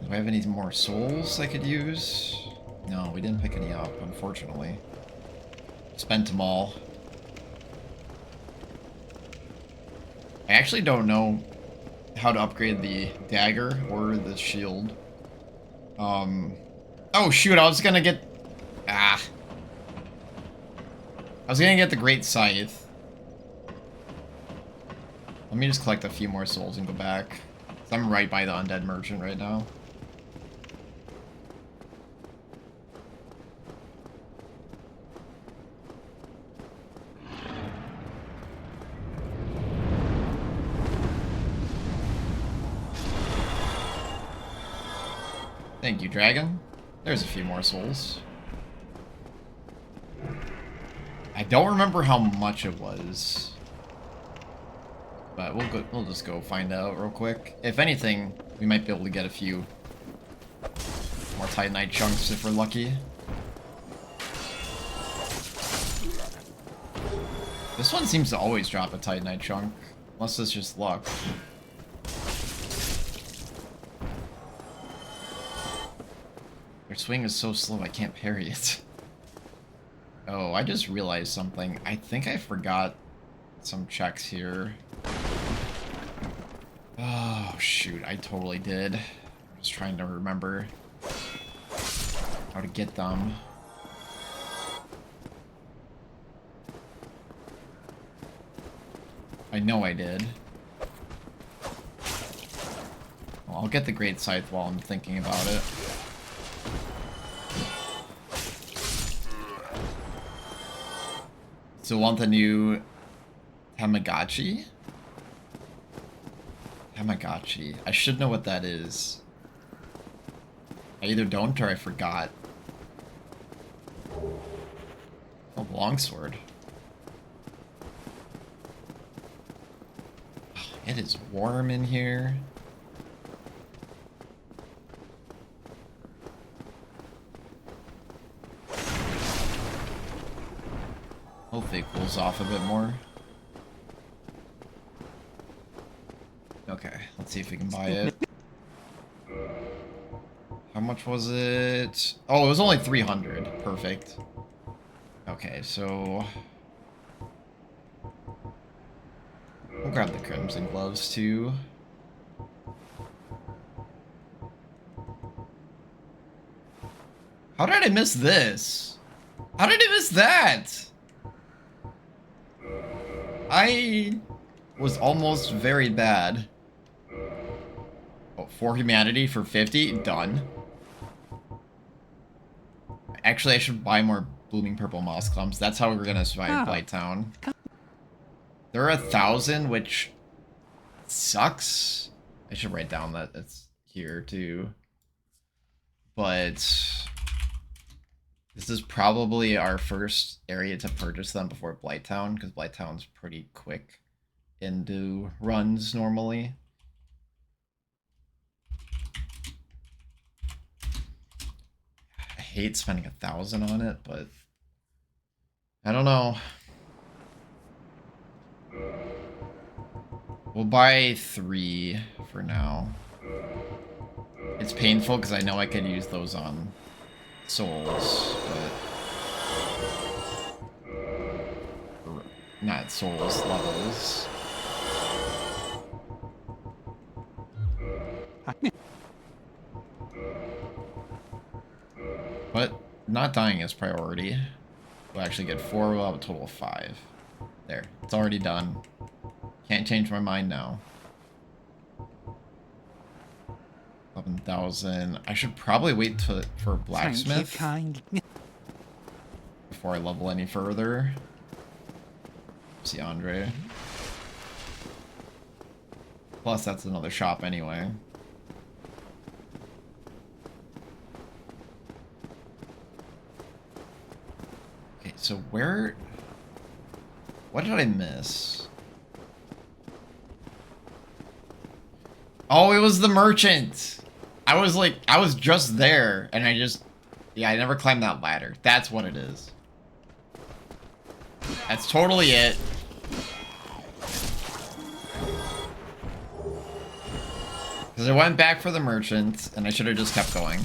Do I have any more souls I could use? No, we didn't pick any up, unfortunately. Spent them all. I actually don't know how to upgrade the dagger or the shield. Oh shoot, I was gonna get... I was gonna get the Great Scythe. Let me just collect a few more souls and go back. I'm right by the Undead Merchant right now. Thank you, dragon. There's a few more souls. I don't remember how much it was, but we'll just go find out real quick. If anything, we might be able to get a few more Titanite chunks if we're lucky. This one seems to always drop a Titanite chunk, unless it's just luck. Their swing is so slow I can't parry it. Oh, I just realized something. I think I forgot some checks here. Oh, shoot. I totally did. I'm just trying to remember how to get them. know I did. Well, I'll get the Great Scythe while I'm thinking about it. So want the new Tamagotchi? Tamagotchi. I should know what that is. I either don't or I forgot. Oh, longsword. Oh, it is warm in here. Hopefully it cools off a bit more. Okay, let's see if we can buy it. How much was it? Oh, it was only 300. Perfect. Okay, so we'll grab the crimson gloves too. How did I miss this? How did I miss that? I was almost very bad. Oh, for humanity for 50? Done. Actually, I should buy more blooming purple moss clumps. That's how we're gonna survive Blighttown. There are 1,000, which sucks. I should write down that it's here too. But this is probably our first area to purchase them before Blighttown, because Blighttown's pretty quick into runs normally. I hate spending 1,000 on it, but I don't know. We'll buy 3 for now. It's painful because I know I could use those on souls, but not souls, levels. But not dying is priority. We'll actually get 4, we'll have a total of 5. There, it's already done. Can't change my mind now. 11,000. I should probably wait for blacksmith before I level any further. See Andre. Plus, that's another shop anyway. Okay, so where... What did I miss? Oh, it was the merchant! I was just there, and yeah, I never climbed that ladder. That's what it is. That's totally it. Because I went back for the merchant, and I should have just kept going.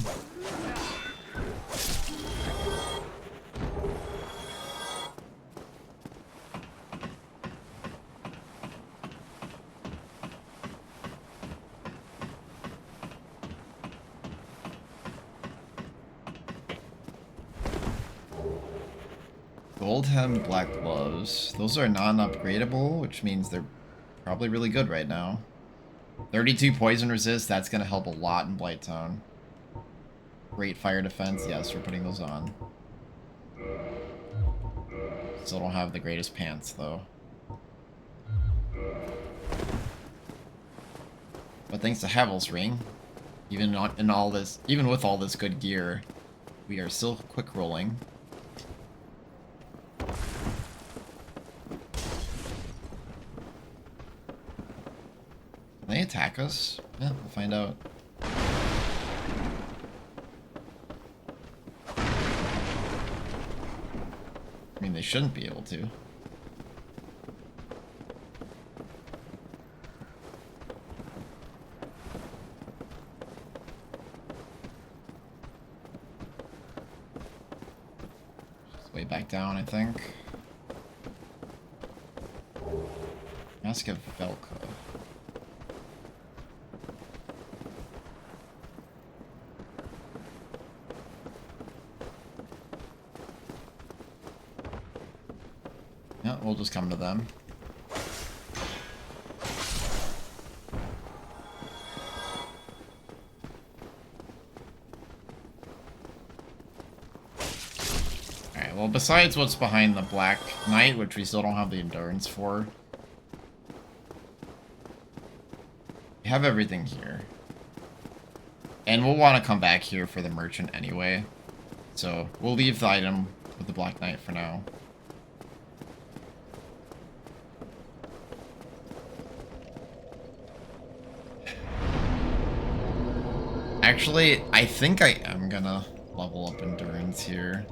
Gold hem, black gloves. Those are non-upgradable, which means they're probably really good right now. 32 poison resist, that's going to help a lot in Blighttown. Great fire defense, yes, we're putting those on. Still don't have the greatest pants, though. But thanks to Havel's ring, even with all this good gear, we are still quick rolling. Can they attack us? Yeah, we'll find out. I mean, they shouldn't be able to. Just way back down, I think. Mask of Velcro. Yeah, we'll just come to them. well, besides what's behind the Black Knight, which we still don't have the endurance for, we have everything here. And we'll want to come back here for the merchant anyway. So we'll leave the item with the Black Knight for now. Actually, I think I am gonna level up endurance here.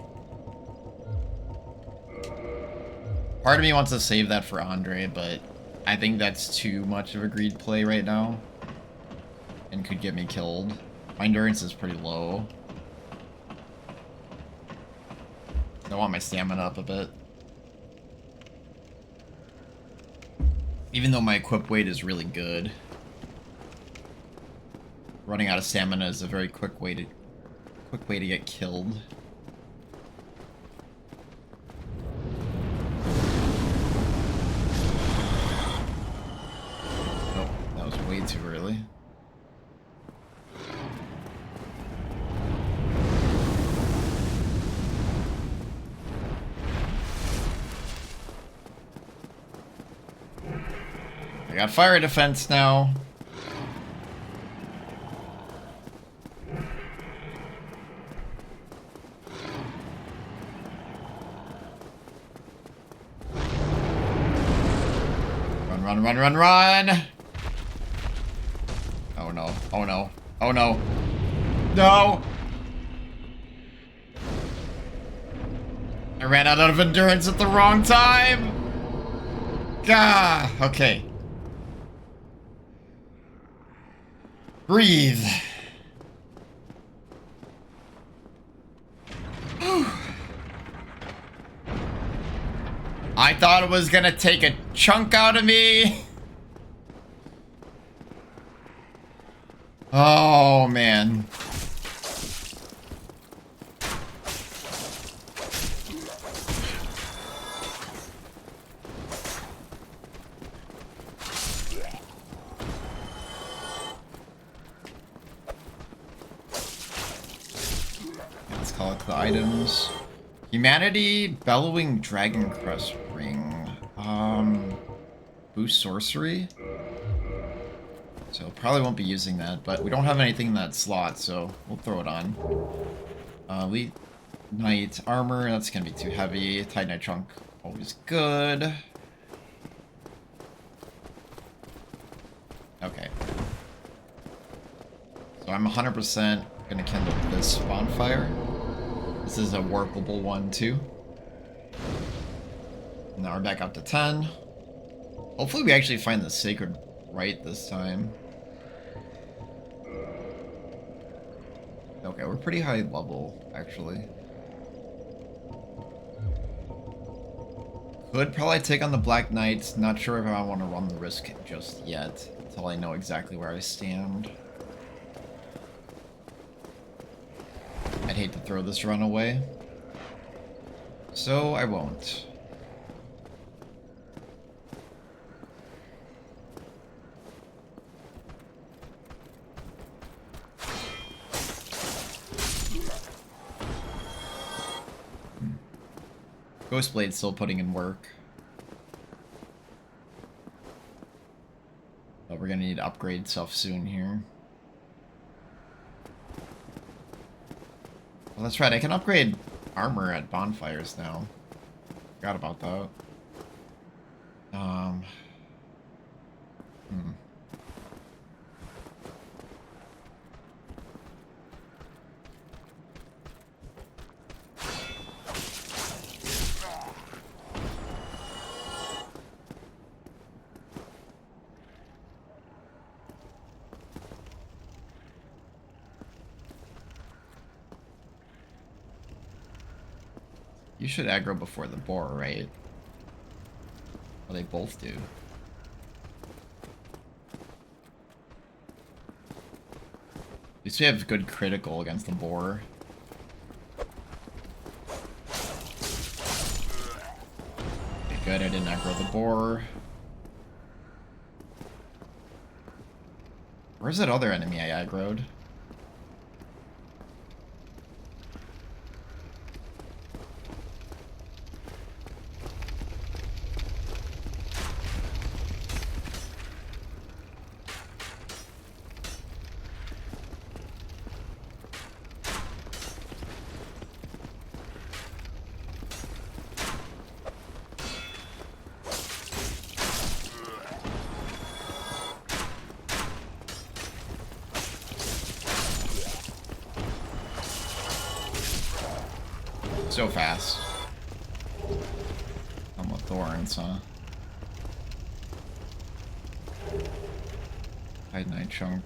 Part of me wants to save that for Andre, but I think that's too much of a greed play right now. And could get me killed. My endurance is pretty low. I want my stamina up a bit. Even though my equip weight is really good. Running out of stamina is a very quick way to get killed. Oh, that was way too early. I got fire defense now. Run. Oh no. Oh no. Oh no. No! I ran out of endurance at the wrong time! Gah! Okay. Breathe. I thought it was gonna take a chunk out of me. Oh, man. Let's collect the items. Humanity, Bellowing Dragon Crest Ring. Boost Sorcery. So probably won't be using that, but we don't have anything in that slot, so we'll throw it on. Elite Knight Armor, that's gonna be too heavy. Titanite Trunk, always good. Okay. So I'm 100% gonna kindle this bonfire. This is a workable one, too. Now we're back up to 10. Hopefully we actually find the Sacred Rite this time. Okay, we're pretty high level, actually. Could probably take on the Black Knight. Not sure if I want to run the risk just yet, until I know exactly where I stand. I'd hate to throw this run away, so I won't. Ghostblade's still putting in work. But we're gonna need to upgrade stuff soon here. Well, that's right, I can upgrade armor at bonfires now. Forgot about that. You should aggro before the boar, right? Well, they both do. At least we have good critical against the boar. Okay, good, I didn't aggro the boar. Where's that other enemy I aggroed? So fast. I'm with thorns, huh? Hide night chunk.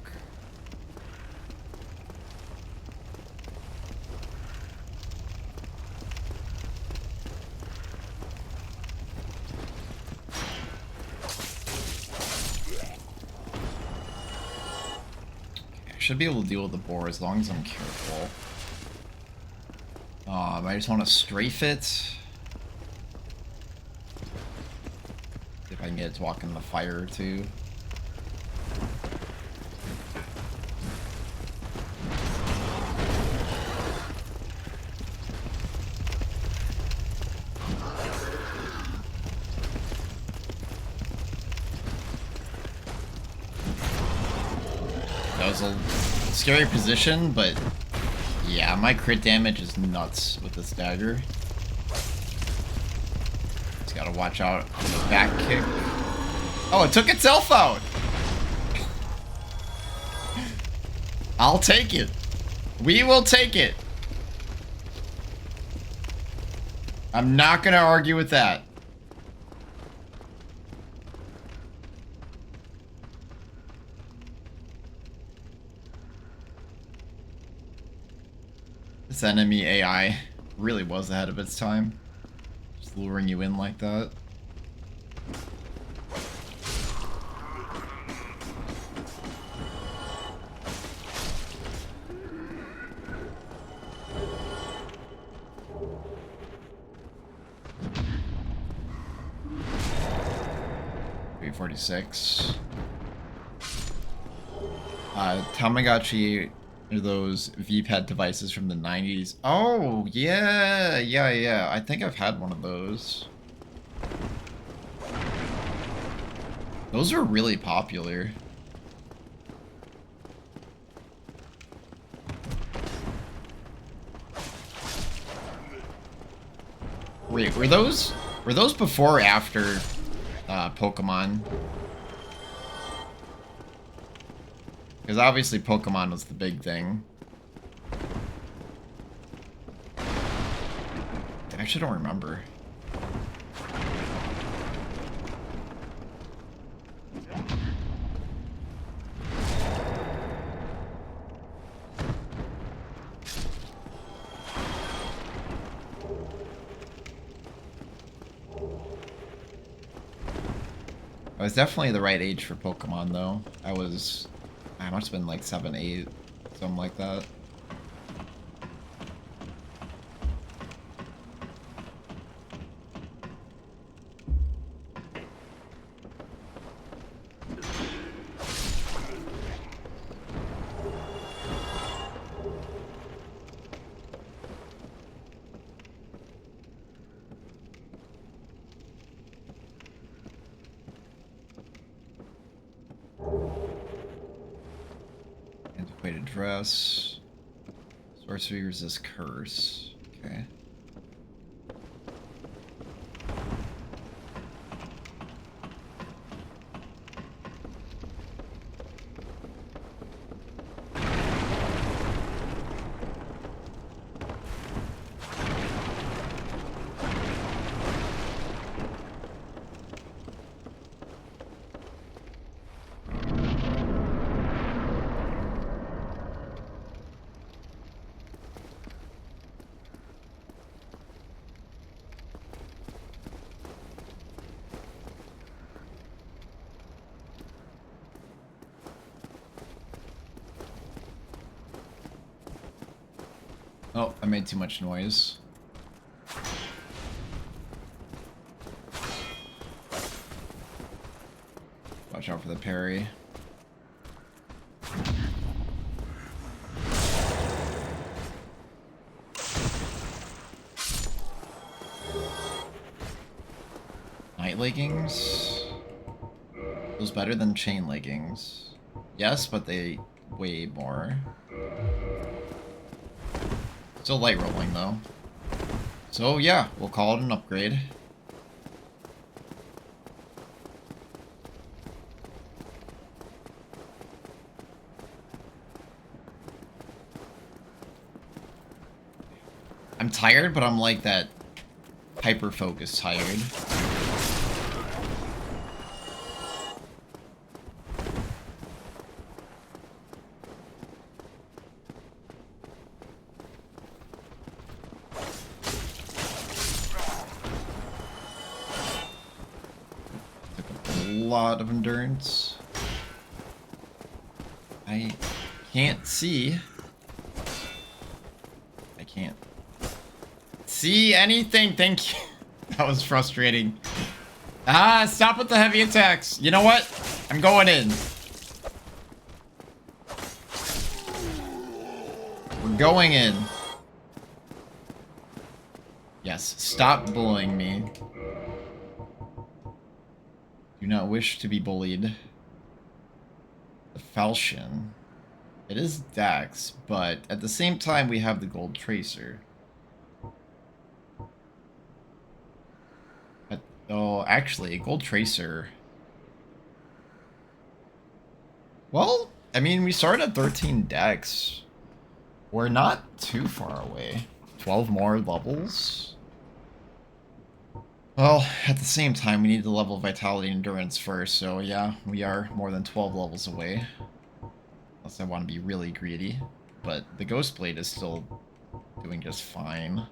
Should be able to deal with the boar as long as I'm careful. I just want to strafe it. See if I can get it to walk in the fire too. That was a scary position, but yeah, my crit damage is nuts with this dagger. Just gotta watch out on the back kick. Oh, it took itself out! I'll take it. We will take it. I'm not gonna argue with that. This enemy AI really was ahead of its time. Just luring you in like that. $346. Tamagotchi are those V-pad devices from the 90s. Oh, yeah. I think I've had one of those. Those were really popular. Wait, were those before or after Pokemon? Because obviously Pokemon was the big thing. I actually don't remember. I was definitely the right age for Pokemon, though. I must have been like 7, 8, something like that. Antiquated dress. Sorcery resist curse. Okay. Oh, I made too much noise. Watch out for the parry. Night leggings? Those better than chain leggings. Yes, but they weigh more. Still light rolling though. So yeah, we'll call it an upgrade. I'm tired, but I'm like that hyper-focused tired. Lot of endurance. I can't see. I can't see anything. Thank you. That was frustrating. Ah, stop with the heavy attacks. You know what? I'm going in. We're going in. Yes, stop bullying me. Do not wish to be bullied. The falchion. It is Dex, but at the same time we have the gold tracer. But, oh, actually, gold tracer. Well, I mean, we started at 13 Dex. We're not too far away. 12 more levels. Well, at the same time, we need the level of vitality and endurance first, so yeah, we are more than 12 levels away. Unless I want to be really greedy. But the Ghost Blade is still doing just fine.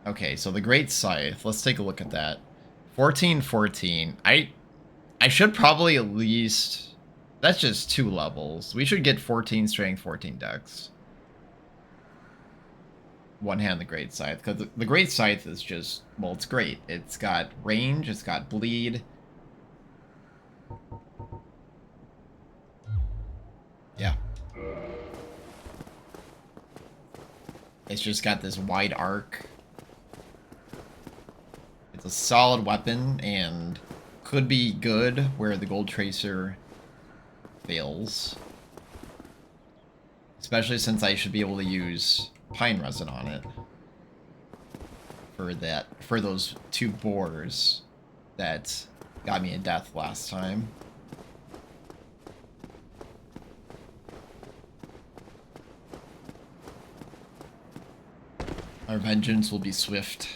Okay, so the Great Scythe, let's take a look at that. 14. I should probably at least... That's just 2 levels. We should get 14 strength, 14 dex. One hand the Great Scythe, because the Great Scythe is just, well, it's great. It's got range, it's got bleed. Yeah. It's just got this wide arc. It's a solid weapon, and could be good where the Gold Tracer fails. Especially since I should be able to use pine resin on it for those 2 boars that got me a death last time. Our vengeance will be swift.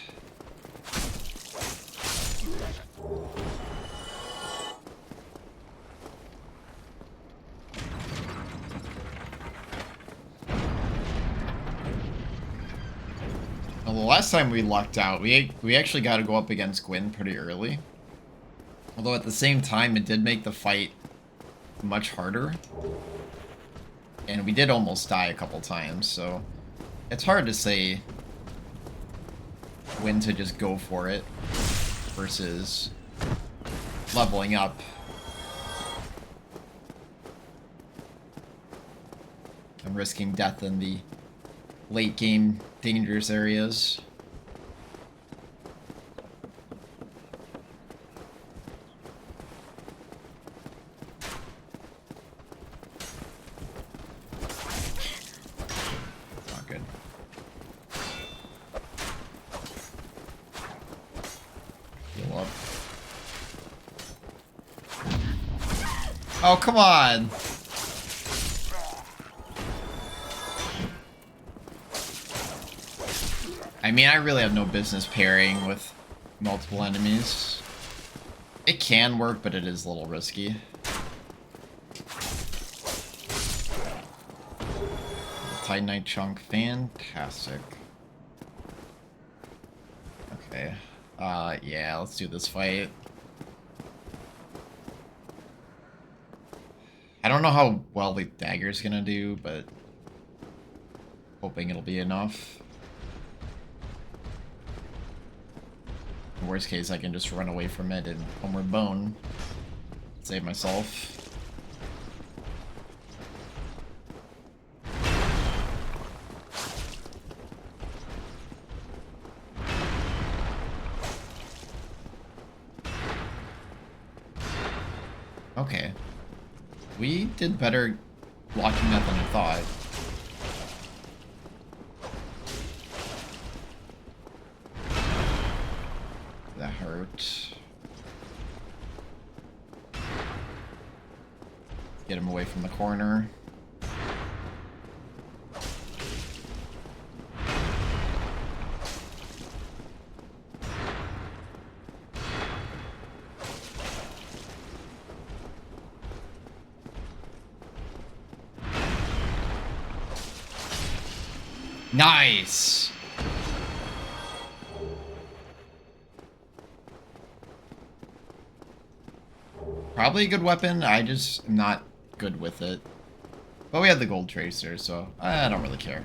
Well, the last time we lucked out, we actually got to go up against Gwyn pretty early. Although at the same time, it did make the fight much harder. And we did almost die a couple times, so it's hard to say when to just go for it versus leveling up. I'm risking death in the late game dangerous areas. Not good. Heal up. Oh, come on! I mean, I really have no business pairing with multiple enemies. It can work, but it is a little risky. Titanite chunk, fantastic. Okay. Yeah, let's do this fight. I don't know how well the dagger's gonna do, but hoping it'll be enough. Worst case, I can just run away from it and homeward bone. Save myself. Okay. We did better blocking that than I thought. That hurt. Get him away from the corner. Nice! Probably a good weapon, I just am not good with it. But we have the gold tracer, so I don't really care.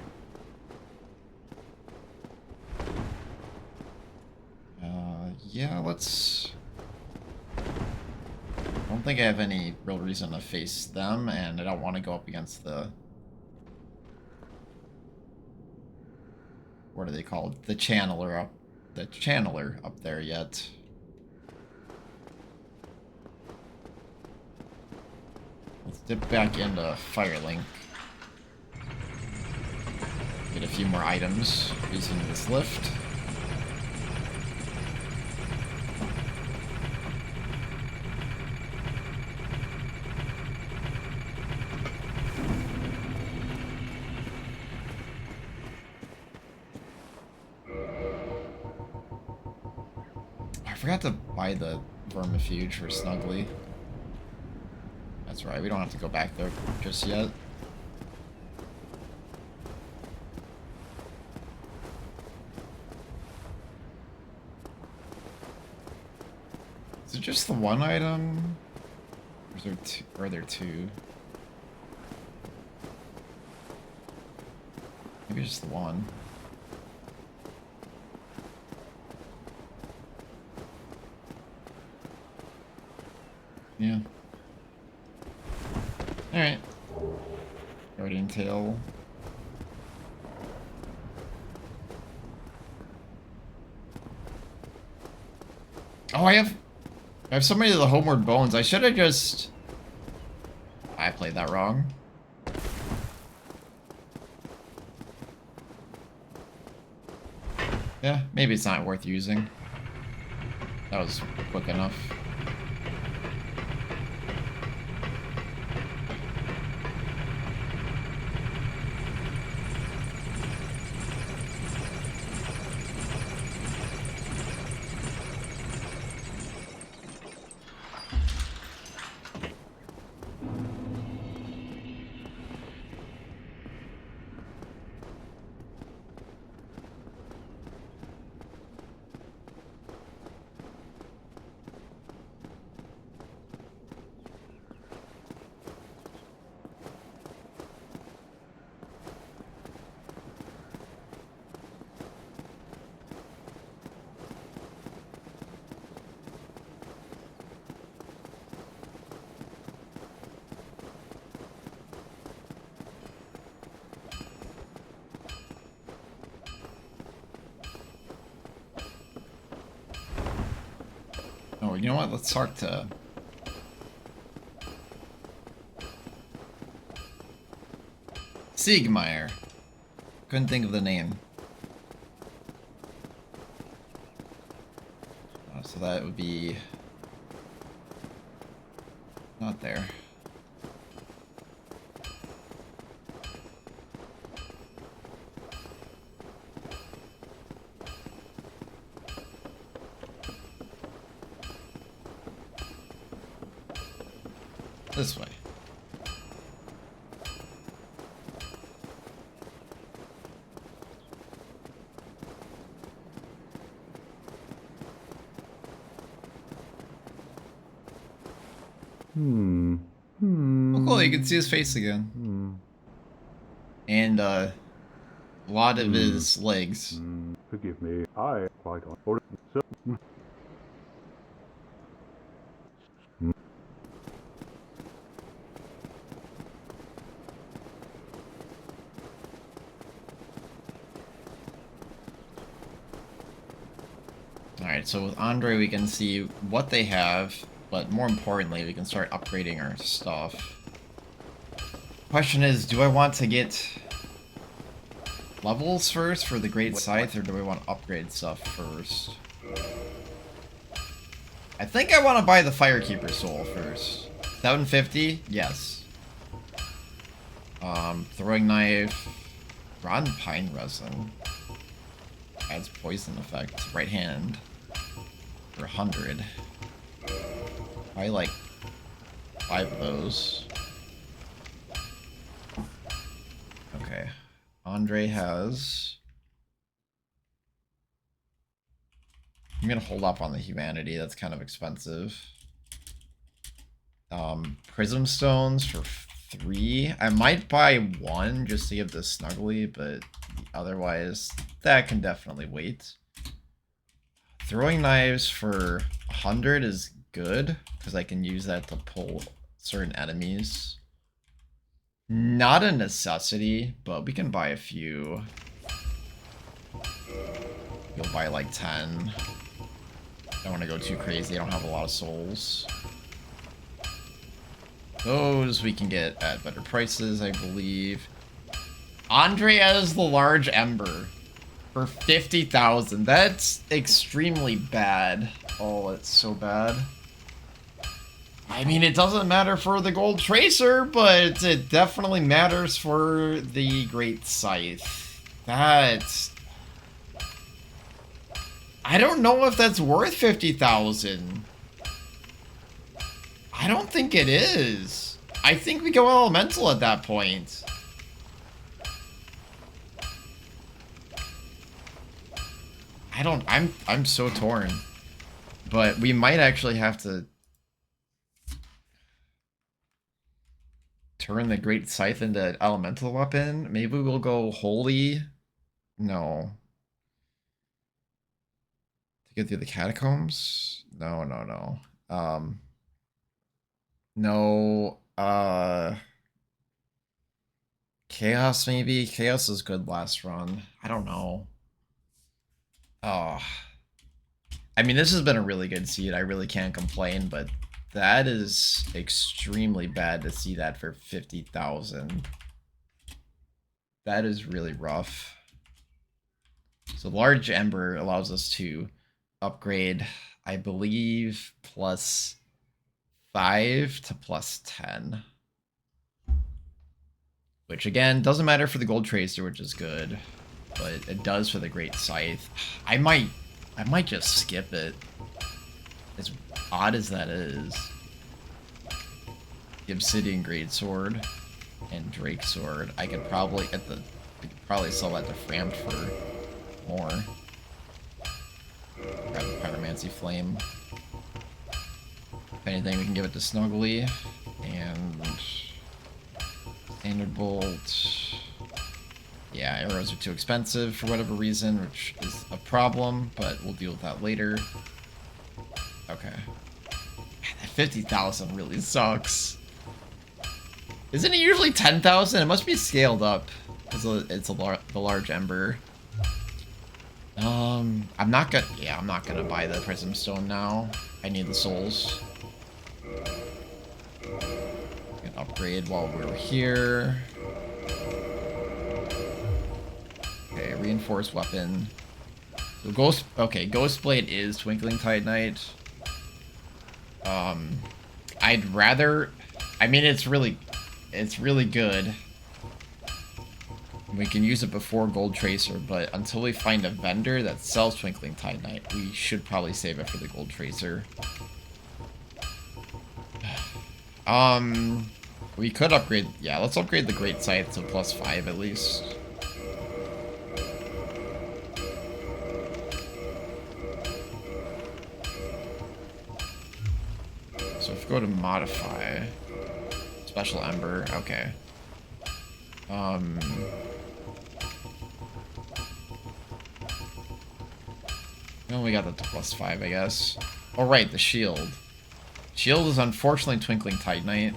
Yeah, let's... I don't think I have any real reason to face them, and I don't want to go up against the... What are they called? The channeler up there yet. Let's dip back into Firelink. Get a few more items using this lift. I forgot to buy the vermifuge for Snuggly. That's right, we don't have to go back there just yet. Is it just the one item? Or is there two? Or are there two? Maybe just the one. Yeah. Alright. Guardian Tail. Oh, I have so many of the Homeward Bones. I should have just... I played that wrong. Yeah, maybe it's not worth using. That was quick enough. Oh, you know what? Let's talk to... Siegmeyer. Couldn't think of the name. So that would be... not there. This way. Oh, cool, you can see his face again. And, a lot of his legs. Forgive me, I quite on. Alright, so with Andre we can see what they have, but more importantly we can start upgrading our stuff. Question is, do I want to get levels first for the Great Scythe, or do I want to upgrade stuff first? I think I want to buy the Firekeeper Soul first. 750? Yes. Throwing Knife, Rotten Pine Resin. Adds poison effect. Right hand. For 100. I like 5 of those. Okay. Andre has. I'm gonna hold off on the humanity. That's kind of expensive. Prism stones for 3. I might buy 1 just to give this snuggly, but otherwise that can definitely wait. Throwing knives for 100 is good because I can use that to pull certain enemies. Not a necessity, but we can buy a few. You'll buy like 10. Don't want to go too crazy. I don't have a lot of souls. Those we can get at better prices, I believe. Andre has the large ember for 50,000. That's extremely bad. Oh, it's so bad. I mean, it doesn't matter for the gold tracer, but it definitely matters for the great scythe. That's... I don't know if that's worth 50,000. I don't think it is. I think we go elemental at that point. I'm so torn. But we might actually have to turn the great scythe into elemental weapon. Maybe we'll go holy. No. To get through the catacombs? No. No, Chaos maybe? Chaos is good last run. I don't know. Oh. I mean, this has been a really good seed. I really can't complain, but that is extremely bad to see that for 50,000. That is really rough. So large ember allows us to upgrade, I believe, plus 5 to plus 10. Which again, doesn't matter for the gold tracer, which is good. But it does for the great scythe. I might just skip it. As odd as that is. The Obsidian Greatsword and Drake Sword. I could probably sell that to Frampt for more. Grab the Pyromancy Flame. If anything, we can give it to Snuggly. And Standard Bolt. Yeah, arrows are too expensive for whatever reason, which is a problem, but we'll deal with that later. Okay. That 50,000 really sucks. Isn't it usually 10,000? It must be scaled up. It's the large ember. I'm not gonna buy the Prism Stone now. I need the souls. We can upgrade while we're here. Okay, reinforced weapon. So Ghostblade is Twinkling Titanite. I'd rather, I mean, it's really good. We can use it before Gold Tracer, but until we find a vendor that sells Twinkling Titanite, we should probably save it for the Gold Tracer. We could upgrade, yeah, let's upgrade the Great Scythe to +5 at least. So if we go to modify, Special Ember, okay. We only got that to +5, I guess. Oh right, the shield. Shield is unfortunately Twinkling Titanite,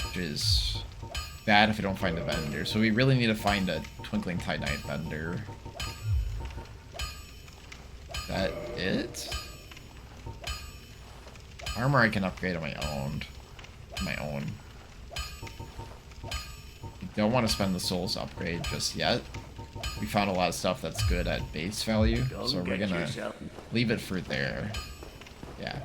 which is bad if we don't find a vendor. So we really need to find a Twinkling Titanite vendor. Is that it? Armor I can upgrade on my own. Don't want to spend the souls upgrade just yet. We found a lot of stuff that's good at base value, so we're gonna leave it for there. Yeah.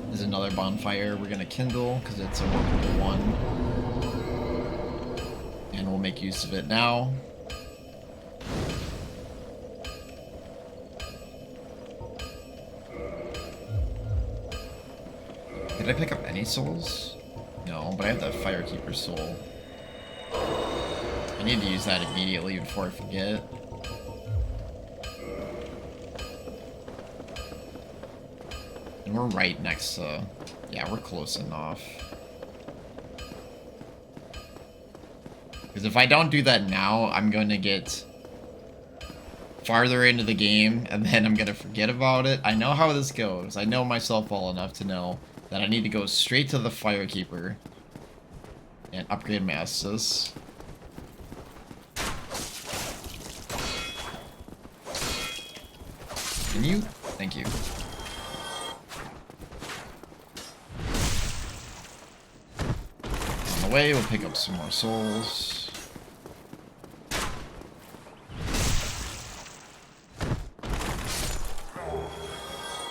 There's another bonfire we're gonna kindle because it's a workable one, and we'll make use of it now. Did I pick up any souls? No, but I have that Firekeeper soul. I need to use that immediately before I forget. And we're right next to... Yeah, we're close enough. Because if I don't do that now, I'm going to get farther into the game, and then I'm going to forget about it. I know how this goes. I know myself well enough to know that I need to go straight to the Firekeeper and upgrade my Estus. Can you? Thank you. On the way, we'll pick up some more souls.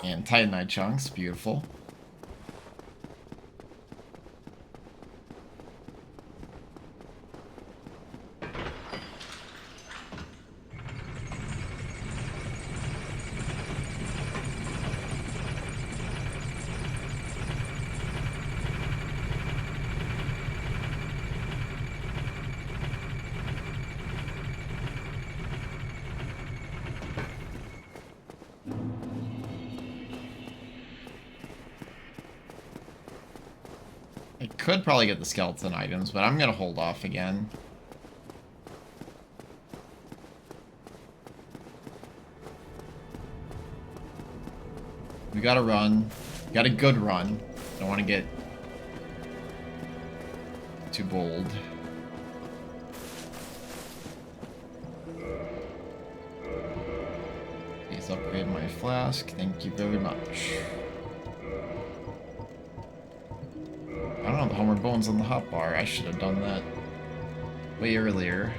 And Titanite chunks, beautiful. Could probably get the skeleton items, but I'm gonna hold off again. We gotta run. Got a good run. Don't want to get too bold. Please upgrade my flask. Thank you very much. I don't know the homeward bones on the hotbar. I should have done that way earlier.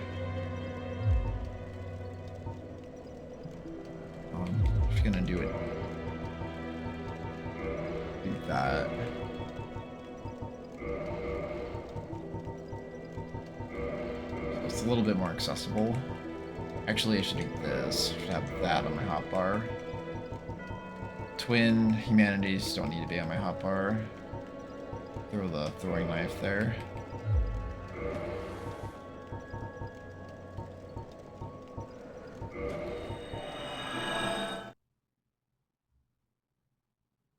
I'm just gonna do it. Do that. So it's a little bit more accessible. Actually, I should do this. I should have that on my hotbar. Twin humanities don't need to be on my hotbar. Throw the throwing knife there.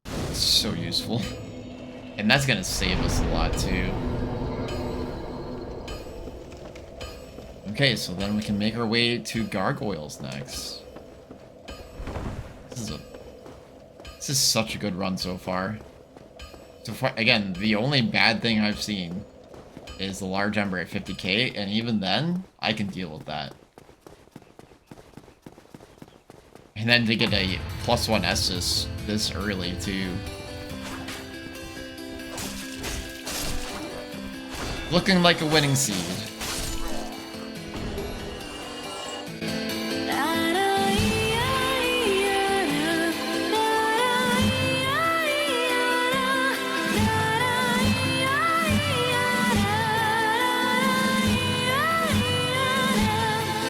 It's so useful. And that's gonna save us a lot too. Okay, so then we can make our way to gargoyles next. This is such a good run so far. So far, again, the only bad thing I've seen is the large ember at 50k, and even then, I can deal with that. And then to get a +1 Estus this early, too. Looking like a winning seed.